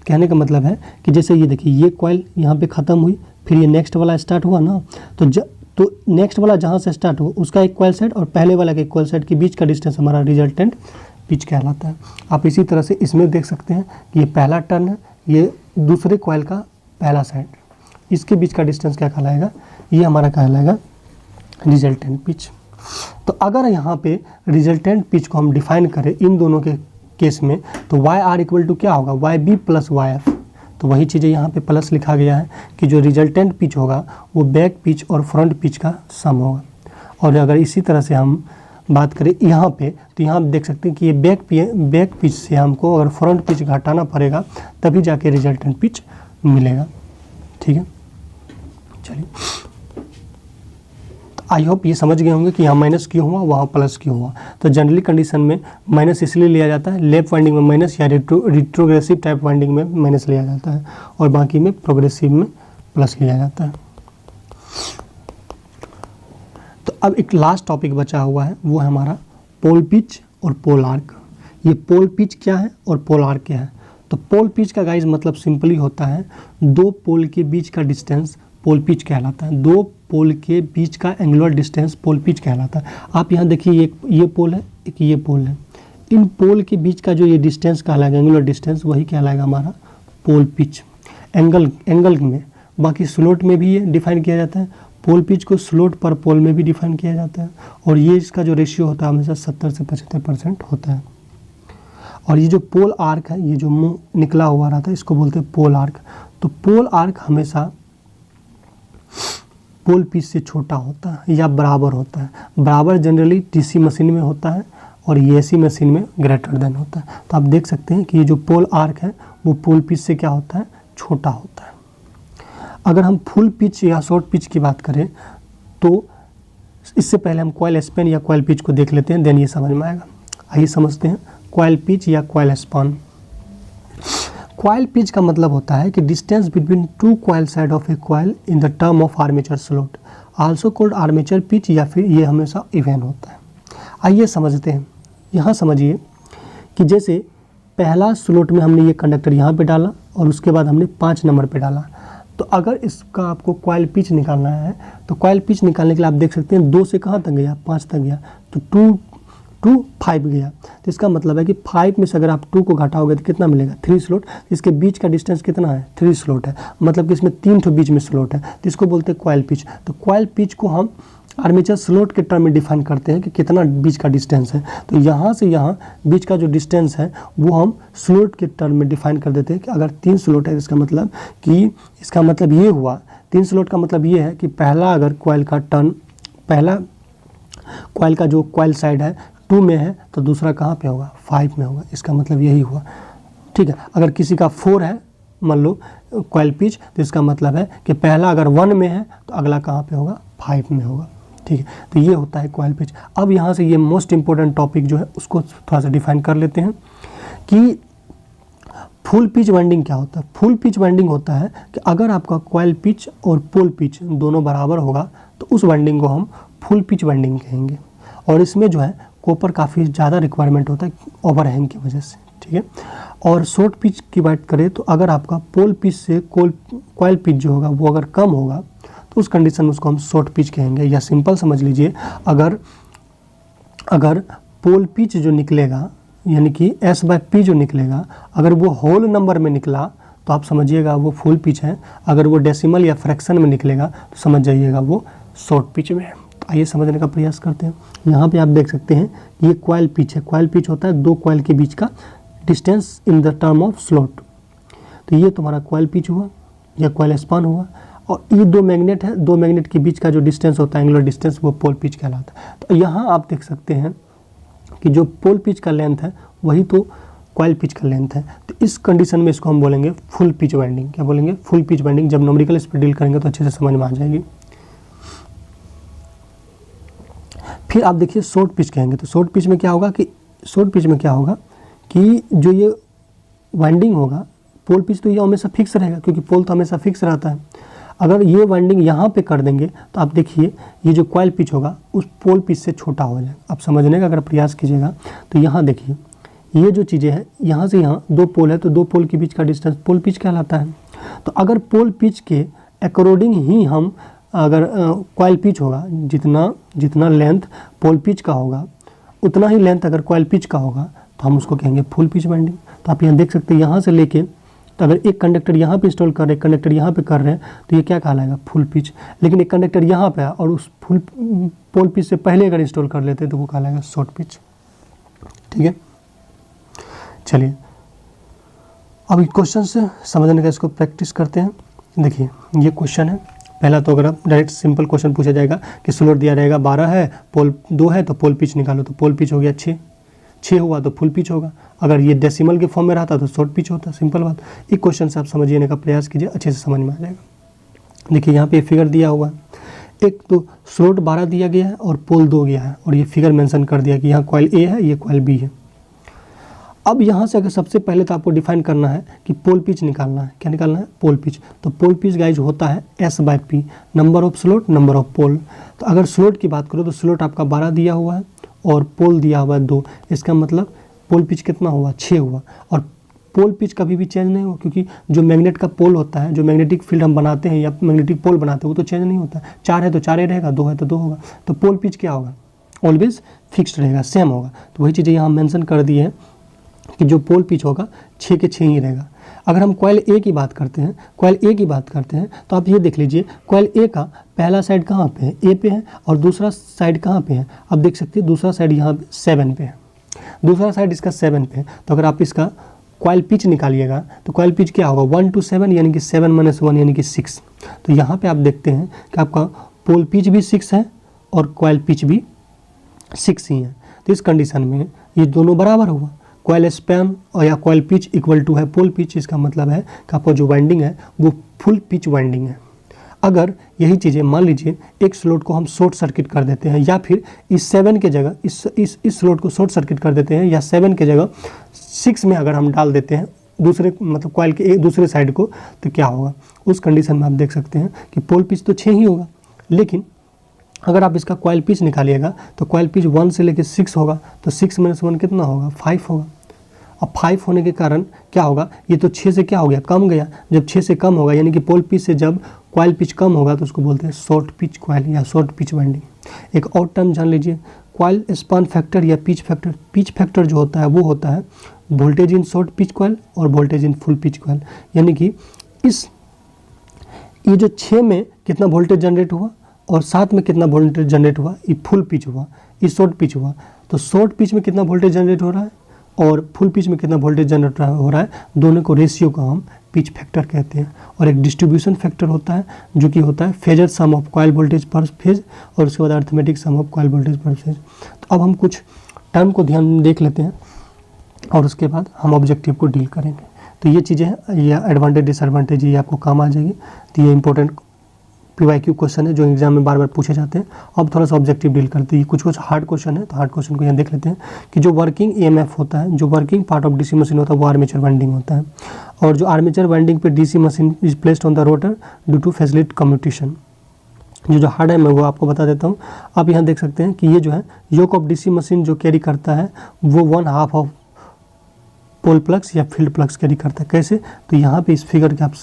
कहने का मतलब है कि जैसे ये देखिए ये कॉइल यहाँ पे ख़त्म हुई, फिर ये नेक्स्ट वाला स्टार्ट हुआ ना, तो नेक्स्ट वाला जहाँ से स्टार्ट हुआ उसका एक कॉइल साइड और पहले वाला के कॉइल साइड के बीच का डिस्टेंस हमारा रिजल्टेंट पिच कहलाता है। आप इसी तरह से इसमें देख सकते हैं कि ये पहला टर्न है, ये दूसरे कॉइल का पहला साइड, इसके बीच का डिस्टेंस क्या कहलाएगा? ये हमारा कहलाएगा रिजल्टेंट पिच। तो अगर यहाँ पे रिजल्टेंट पिच को हम डिफाइन करें इन दोनों के केस में तो YR इक्वल टू क्या होगा? YB plus YF। तो वही चीज़ें यहाँ पे प्लस लिखा गया है कि जो रिजल्टेंट पिच होगा वो बैक पिच और फ्रंट पिच का सम होगा। और अगर इसी तरह से हम बात करें यहाँ पे तो यहाँ आप देख सकते हैं कि ये बैक पिच से हमको अगर फ्रंट पिच घटाना पड़ेगा तभी जाके रिजल्टेंट पिच मिलेगा। ठीक है, चलिए आई होप ये समझ गए होंगे कि यहाँ माइनस क्यों हुआ, वहाँ प्लस क्यों हुआ। तो जनरली कंडीशन में माइनस इसलिए लिया जाता है, लेफ्ट वाइंडिंग में माइनस या रिट्रोग्रेसिव टाइप वाइंडिंग में माइनस लिया जाता है और बाकी में प्रोग्रेसिव में प्लस लिया जाता है। तो अब एक लास्ट टॉपिक बचा हुआ है, वो है हमारा पोल पिच और पोल आर्क। ये पोल पिच क्या है और पोल आर्क क्या है? तो पोल पिच का गाइज मतलब सिंपली होता है दो पोल के बीच का डिस्टेंस पोल पिच कहलाता है। दो पोल के बीच का एंगुलर डिस्टेंस पोल पिच कहलाता है। आप यहाँ देखिए ये पोल है, एक ये पोल है, इन पोल के बीच का जो ये डिस्टेंस कहलाएगा एंगुलर डिस्टेंस वही कहलाएगा हमारा पोल पिच एंगल में। बाकी स्लोट में भी ये डिफाइन किया जाता है, पोल पिच को स्लोट पर पोल में भी डिफाइन किया जाता है और ये इसका जो रेशियो होता है हमेशा 70 से 75% होता है। और ये जो पोल आर्क है, ये जो मुंह निकला हुआ रहता है इसको बोलते हैं पोल आर्क। तो पोल आर्क हमेशा पोल पिच से छोटा होता है या बराबर होता है। बराबर जनरली डीसी मशीन में होता है और ये एसी मशीन में ग्रेटर देन होता है। तो आप देख सकते हैं कि ये जो पोल आर्क है वो पोल पिच से क्या होता है? छोटा होता है। अगर हम फुल पिच या शॉर्ट पिच की बात करें तो इससे पहले हम कॉइल स्पैन या कॉइल पिच को देख लेते हैं, देन ये समझ में आएगा। आइए समझते हैं कॉइल पिच या कॉइल स्पैन। कॉइल पिच का मतलब होता है कि distance between two coil side of A coil in the term of armature slot. Also called armature pitch, या फिर ये हमेशा इवन होता है। आइए समझते हैं। यहाँ समझिए कि जैसे पहला स्लॉट में हमने ये कंडक्टर यहाँ पे डाला और उसके बाद हमने 5 नंबर पे डाला, तो अगर इसका आपको कॉइल पिच निकालना है तो कॉइल पिच निकालने के लिए आप देख सकते हैं 2 से कहाँ तक गया, 5 तक गया, तो 2 to 5 गया। तो इसका मतलब है कि 5 में से अगर आप 2 को घटाओगे तो कितना मिलेगा, 3 स्लॉट। इसके बीच का डिस्टेंस कितना है, 3 स्लॉट है, मतलब कि इसमें 3 ठो बीच में स्लॉट है, तो इसको बोलते हैं कॉइल पिच। तो कॉइल पिच को हम आर्मेचर स्लॉट के टर्म में डिफाइन करते हैं कि कितना बीच का डिस्टेंस है। तो यहाँ से यहाँ बीच का जो डिस्टेंस है वो हम स्लॉट के टर्म में डिफाइन कर देते हैं कि अगर 3 स्लॉट है इसका मतलब ये हुआ, 3 स्लॉट का मतलब ये है कि पहला अगर कॉइल का टर्न, पहला कॉइल का जो कॉइल साइड है 2 में है तो दूसरा कहाँ पे होगा, 5 में होगा। इसका मतलब यही हुआ, ठीक है। अगर किसी का 4 है मान लो कॉइल पिच, तो इसका मतलब है कि पहला अगर 1 में है तो अगला कहाँ पे होगा, 5 में होगा, ठीक है। तो ये होता है कॉइल पिच। अब यहाँ से ये मोस्ट इंपॉर्टेंट टॉपिक जो है उसको थोड़ा सा डिफाइन कर लेते हैं कि फुल पिच वाइंडिंग क्या होता है। फुल पिच वाइंडिंग होता है कि अगर आपका कॉइल पिच और पोल पिच दोनों बराबर होगा तो उस वाइंडिंग को हम फुल पिच वाइंडिंग कहेंगे। और इसमें जो है कॉपर काफ़ी ज़्यादा रिक्वायरमेंट होता है ओवरहैंग की वजह से, ठीक है। और शॉर्ट पिच की बात करें तो अगर आपका पोल पिच से कॉइल पिच जो होगा वो अगर कम होगा तो उस कंडीशन में उसको हम शॉर्ट पिच कहेंगे। या सिंपल समझ लीजिए, अगर पोल पिच जो निकलेगा यानी कि S/P जो निकलेगा, अगर वो होल नंबर में निकला तो आप समझिएगा वो फुल पिच है। अगर वो डेसिमल या फ्रैक्शन में निकलेगा तो समझ जाइएगा वो शॉर्ट पिच में है। आइए समझने का प्रयास करते हैं। यहाँ पे आप देख सकते हैं ये कॉइल पिच है। कॉइल पिच होता है 2 कॉइल के बीच का distance in the term of slot. तो ये तुम्हारा कॉइल पिच हुआ या कॉइल स्पान हुआ, और ये 2 मैग्नेट है, 2 मैग्नेट के बीच का जो डिस्टेंस होता है एंगुलर डिस्टेंस, वो पोल पिच कहलाता है। तो यहाँ आप देख सकते हैं कि जो पोल पिच का लेंथ है वही तो कॉइल पिच का लेंथ है। तो इस कंडीशन में इसको हम बोलेंगे फुल पिच वाइंडिंग। क्या बोलेंगे, फुल पिच वाइंडिंग। जब न्यूमेरिकल इस पर डील करेंगे तो अच्छे से समझ में आ जाएगी। फिर आप देखिए शॉर्ट पिच कहेंगे तो शॉर्ट पिच में क्या होगा कि जो ये वाइंडिंग होगा, पोल पिच तो ये हमेशा फिक्स रहेगा क्योंकि पोल तो हमेशा फिक्स रहता है। अगर ये वाइंडिंग यहाँ पे कर देंगे तो आप देखिए ये जो कॉइल पिच होगा उस पोल पिच से छोटा हो जाएगा। आप समझने का अगर प्रयास कीजिएगा तो यहाँ देखिए ये जो चीज़ें हैं, यहाँ से यहाँ 2 पोल है तो 2 पोल के बीच का डिस्टेंस पोल पिच कहलाता है। तो अगर पोल पिच के अकॉर्डिंग ही हम अगर कॉइल पिच होगा, जितना लेंथ पोल पिच का होगा उतना ही लेंथ अगर कॉइल पिच का होगा तो हम उसको कहेंगे फुल पिच वाइंडिंग। तो आप यहाँ देख सकते हैं यहाँ से लेके, तो अगर एक कंडक्टर यहाँ पे इंस्टॉल कर रहे हैं, कंडक्टर यहाँ पे कर रहे हैं तो ये क्या कहलाएगा, फुल पिच। लेकिन एक कंडक्टर यहाँ पे है और उस फुल पोल पिच से पहले अगर इंस्टॉल कर लेते हैं तो वो कहलाएगा शॉर्ट पिच, ठीक है। चलिए अब क्वेश्चन से समझने का इसको प्रैक्टिस करते हैं। देखिए ये क्वेश्चन है पहला, तो अगर आप डायरेक्ट सिंपल क्वेश्चन पूछा जाएगा कि स्लॉट दिया रहेगा 12 है, पोल 2 है तो पोल पिच निकालो, तो पोल पिच हो गया 6 हुआ तो फुल पिच होगा। अगर ये डेसिमल के फॉर्म में रहता तो शॉर्ट पिच होता, सिंपल बात। एक क्वेश्चन से आप समझने का प्रयास कीजिए, अच्छे से समझ में आ जाएगा। देखिए यहाँ पे फिगर दिया हुआ है, एक तो स्लॉट 12 दिया गया है और पोल 2 गया है, और ये फिगर मेंशन कर दिया कि यहाँ कॉइल ए है, ये कॉइल बी है। अब यहाँ से अगर सबसे पहले तो आपको डिफाइन करना है कि पोल पिच निकालना है। क्या निकालना है, पोल पिच। तो पोल पिच गाइज होता है S/P, number of slot number of pole. तो अगर स्लॉट की बात करो तो स्लॉट आपका 12 दिया हुआ है और पोल दिया हुआ है 2। इसका मतलब पोल पिच कितना हुआ, 6 हुआ। और पोल पिच कभी भी चेंज नहीं हो, क्योंकि जो मैग्नेट का पोल होता है, जो मैग्नेटिक फील्ड हम बनाते हैं या मैग्नेटिक पोल बनाते हैं वो तो चेंज नहीं होता। 4 है तो 4 ही रहेगा, 2 है तो 2 होगा। तो पोल पिच क्या होगा, ऑलवेज फिक्स्ड रहेगा, सेम होगा। तो वही चीज़ें यहाँ मेंशन कर दी है कि जो पोल पिच होगा 6 के 6 ही रहेगा। अगर हम कॉइल ए की बात करते हैं तो आप ये देख लीजिए कॉइल ए का पहला साइड कहाँ पे है, ए पे है, और दूसरा साइड कहाँ पे है, आप देख सकते हैं दूसरा साइड यहाँ पे 7 पे है, दूसरा साइड इसका 7 पे है। तो अगर आप इसका कॉइल पिच निकालिएगा तो कॉइल पिच क्या होगा, 1 to 7 यानी कि 7 - 1 यानी कि 6। तो यहाँ पे आप देखते हैं कि आपका पोल पिच भी 6 है और कॉइल पिच भी 6 ही है। तो इस कंडीशन में ये दोनों बराबर हुआ, कॉइल स्पैन और या कॉइल पिच इक्वल टू है पोल पिच। इसका मतलब है कि आपका जो वाइंडिंग है वो फुल पिच वाइंडिंग है। अगर यही चीज़ें मान लीजिए एक स्लॉट को हम शॉर्ट सर्किट कर देते हैं, या फिर इस 7 के जगह इस स्लॉट को शॉर्ट सर्किट कर देते हैं, या 7 के जगह 6 में अगर हम डाल देते हैं दूसरे मतलब कॉइल के एक दूसरे साइड को, तो क्या होगा, उस कंडीशन में आप देख सकते हैं कि पोल पिच तो 6 ही होगा, लेकिन अगर आप इसका कॉइल पिच निकालिएगा तो कॉइल पिच 1 से लेकर 6 होगा, तो 6 - 1 कितना होगा, 5 होगा। अब 5 होने के कारण क्या होगा, ये तो 6 से क्या हो गया, कम गया। जब 6 से कम होगा यानी कि पोल पिच से जब कॉइल पिच कम होगा तो उसको बोलते हैं शॉर्ट पिच कॉइल या शॉर्ट पिच वाइंडिंग। एक और टर्म जान लीजिए, कॉइल स्पान फैक्टर या पिच फैक्टर। पिच फैक्टर जो होता है वो होता है voltage in short pitch coil और voltage in full pitch coil. यानी कि ये जो 6 में कितना वोल्टेज जनरेट हुआ और 7 में कितना वोल्टेज जनरेट हुआ, ये फुल पिच हुआ, ये शॉर्ट पिच हुआ। तो शॉर्ट पिच में कितना वोल्टेज जनरेट हो रहा है और फुल पिच में कितना वोल्टेज जनरेट हो रहा है, दोनों को रेशियो को हम पिच फैक्टर कहते हैं। और एक डिस्ट्रीब्यूशन फैक्टर होता है जो कि होता है phasor sum of coil voltage per phase और उसके बाद arithmetic sum of coil voltage per phase. तो अब हम कुछ टर्म को ध्यान देख लेते हैं और उसके बाद हम ऑब्जेक्टिव को डील करेंगे। तो ये चीज़ें हैं, ये एडवांटेज डिसएडवांटेज ये आपको काम आ जाएगी। तो ये इंपॉर्टेंट PYQ क्वेश्चन है जो एग्जाम में बार बार पूछे जाते हैं। अब थोड़ा सा ऑब्जेक्टिव डील करते हैं। कुछ हार्ड क्वेश्चन है, तो हार्ड क्वेश्चन को यहाँ देख लेते हैं कि जो वर्किंग EMF होता है, जो working part of DC machine होता है वो आर्मेचर वाइंडिंग होता है। और जो आर्मेचर वाइंडिंग पे DC machine is placed on the rotor due to facility commutation. जो हार्ड है मैं वो आपको बता देता हूँ। आप यहाँ देख सकते हैं कि ये जो है योक ऑफ DC मशीन जो कैरी करता है वो 1/2 ऑफ पोल प्लग्स या फील्ड प्लग्स कैरी करता है। कैसे, तो यहाँ पे इस फिगर के आप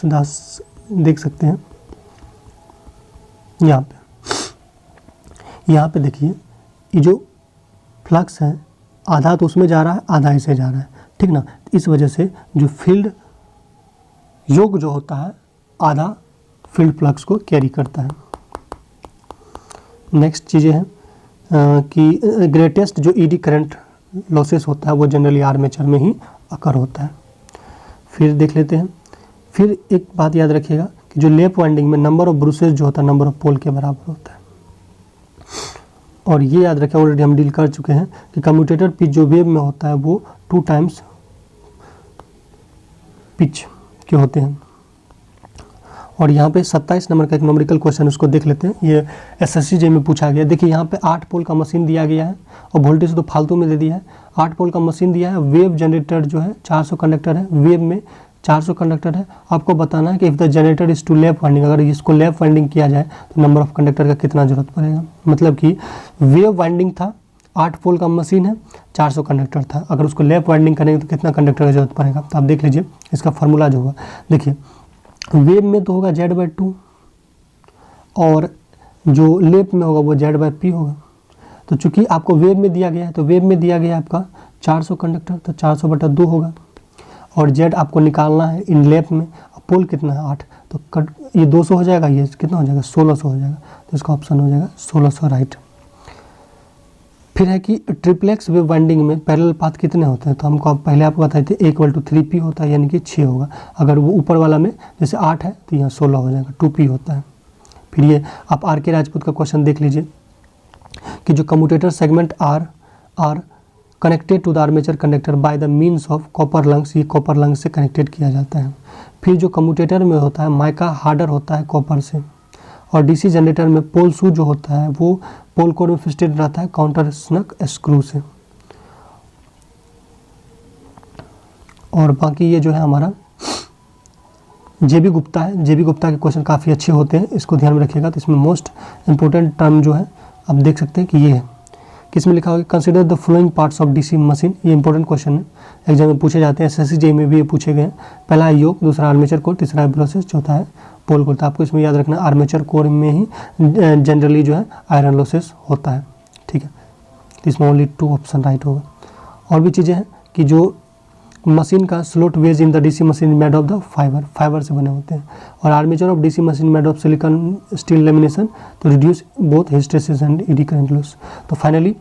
देख सकते हैं। यहाँ पे देखिए ये जो फ्लक्स है आधा तो उसमें जा रहा है, आधा इसे जा रहा है, ठीक ना। इस वजह से जो फील्ड योग जो होता है आधा फील्ड फ्लक्स को कैरी करता है। नेक्स्ट चीज़ें हैं कि ग्रेटेस्ट जो ED करंट लॉसेस होता है वो जनरली आर्मेचर में ही अकर होता है। फिर देख लेते हैं, फिर एक बात याद रखिएगा कि जो लैप वाइंडिंग में नंबर ऑफ ब्रूसेस जो होता है नंबर ऑफ पोल के बराबर होता है। और ये याद रखें, ऑलरेडी हम डील कर चुके हैं कि कम्यूटेटर पिच जो वेव में होता है वो 2 टाइम्स पिच के होते हैं। और यहाँ पे 27 नंबर का एक न्यूमेरिकल क्वेश्चन उसको देख लेते हैं। ये SSCJ में पूछा गया। देखिए यहाँ पे 8 पोल का मशीन दिया गया है और वोल्टेज तो फालतू में दे दिया है। 8 पोल का मशीन दिया है, वेव जनरेटर जो है 400 कंडक्टर है, वेव में 400 कंडक्टर है। आपको बताना है कि if the generator is two lap winding, अगर इसको लैप वाइंडिंग किया जाए तो नंबर ऑफ कंडक्टर का कितना जरूरत पड़ेगा। मतलब कि वेव वाइंडिंग था, 8 पोल का मशीन है, 400 कंडक्टर था, अगर उसको लैप वाइंडिंग करेंगे तो कितना कंडक्टर की जरूरत पड़ेगा। तो आप देख लीजिए इसका फॉर्मूला जो होगा, देखिए वेव में तो होगा Z/2 और जो लैप में होगा वो Z/P होगा। तो चूंकि आपको वेव में दिया गया है तो वेव में दिया गया है आपका 400 कंडक्टर, तो 400/2 होगा। और Z आपको निकालना है इन लैप में, पोल कितना है 8, तो ये 200 हो जाएगा, ये कितना हो जाएगा 1600 हो जाएगा। तो इसका ऑप्शन हो जाएगा 1600 राइट। फिर है कि ट्रिप्लेक्स वेव वाइंडिंग में पैरेलल पाथ कितने होते हैं, तो हमको पहले आपको बताए थे A=3P होता है यानी कि 6 होगा। अगर वो ऊपर वाला में जैसे 8 है तो यहाँ 16 हो जाएगा, 2P होता है। फिर ये आप RK राजपूत का क्वेश्चन देख लीजिए कि जो commutator segment are connected to the armature conductor by the means of copper lungs, ये कॉपर लंग्स से कनेक्टेड किया जाता है। फिर जो कम्यूटेटर में होता है माइका हार्डर होता है कॉपर से। और DC जनरेटर में पोल शू जो होता है वो पोल कोड में फिक्स्ड रहता है काउंटर स्नक स्क्रू से। और बाकी ये जो है हमारा JB गुप्ता है। JB गुप्ता के क्वेश्चन काफ़ी अच्छे होते हैं, इसको ध्यान में रखिएगा। तो इसमें मोस्ट इंपॉर्टेंट टर्म जो है आप देख सकते हैं कि ये है, किसमें लिखा होगा consider the flowing parts of DC machine. ये इंपॉर्टेंट क्वेश्चन है, एग्जाम में पूछे जाते हैं, SSCJ में भी ये पूछे गए हैं। पहला है योक, दूसरा आर्मेचर कोर, तीसरा है ब्रशेस, चौथा है पोल कोर। तो आपको इसमें याद रखना आर्मेचर कोर में ही जनरली जो है आयरन लॉसेस होता है, ठीक है। तो इसमें ओनली 2 ऑप्शन राइट होगा। और भी चीज़ें हैं कि जो मशीन का slot wedge in the DC machine made of the fibre से बने होते हैं। और armature of DC machine made of silicon steel lamination to reduce both hysteresis and ED current loss. तो फाइनली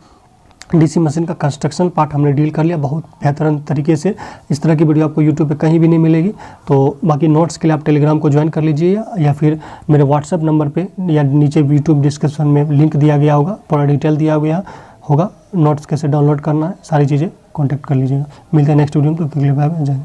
DC मशीन का construction part हमने deal कर लिया बहुत बेहतरीन तरीके से। इस तरह की वीडियो आपको YouTube पे कहीं भी नहीं मिलेगी। तो बाकी नोट्स के लिए आप टेलीग्राम को ज्वाइन कर लीजिए या फिर मेरे व्हाट्सएप नंबर पे या नीचे YouTube डिस्क्रिप्शन में लिंक दिया गया होगा, पूरा डिटेल दिया गया होगा, नोट्स कैसे डाउनलोड करना है सारी चीज़ें कॉन्टैक्ट कर लीजिएगा। मिलते हैं नेक्स्ट वीडियो में, तो बाय बाय, जय हिंद।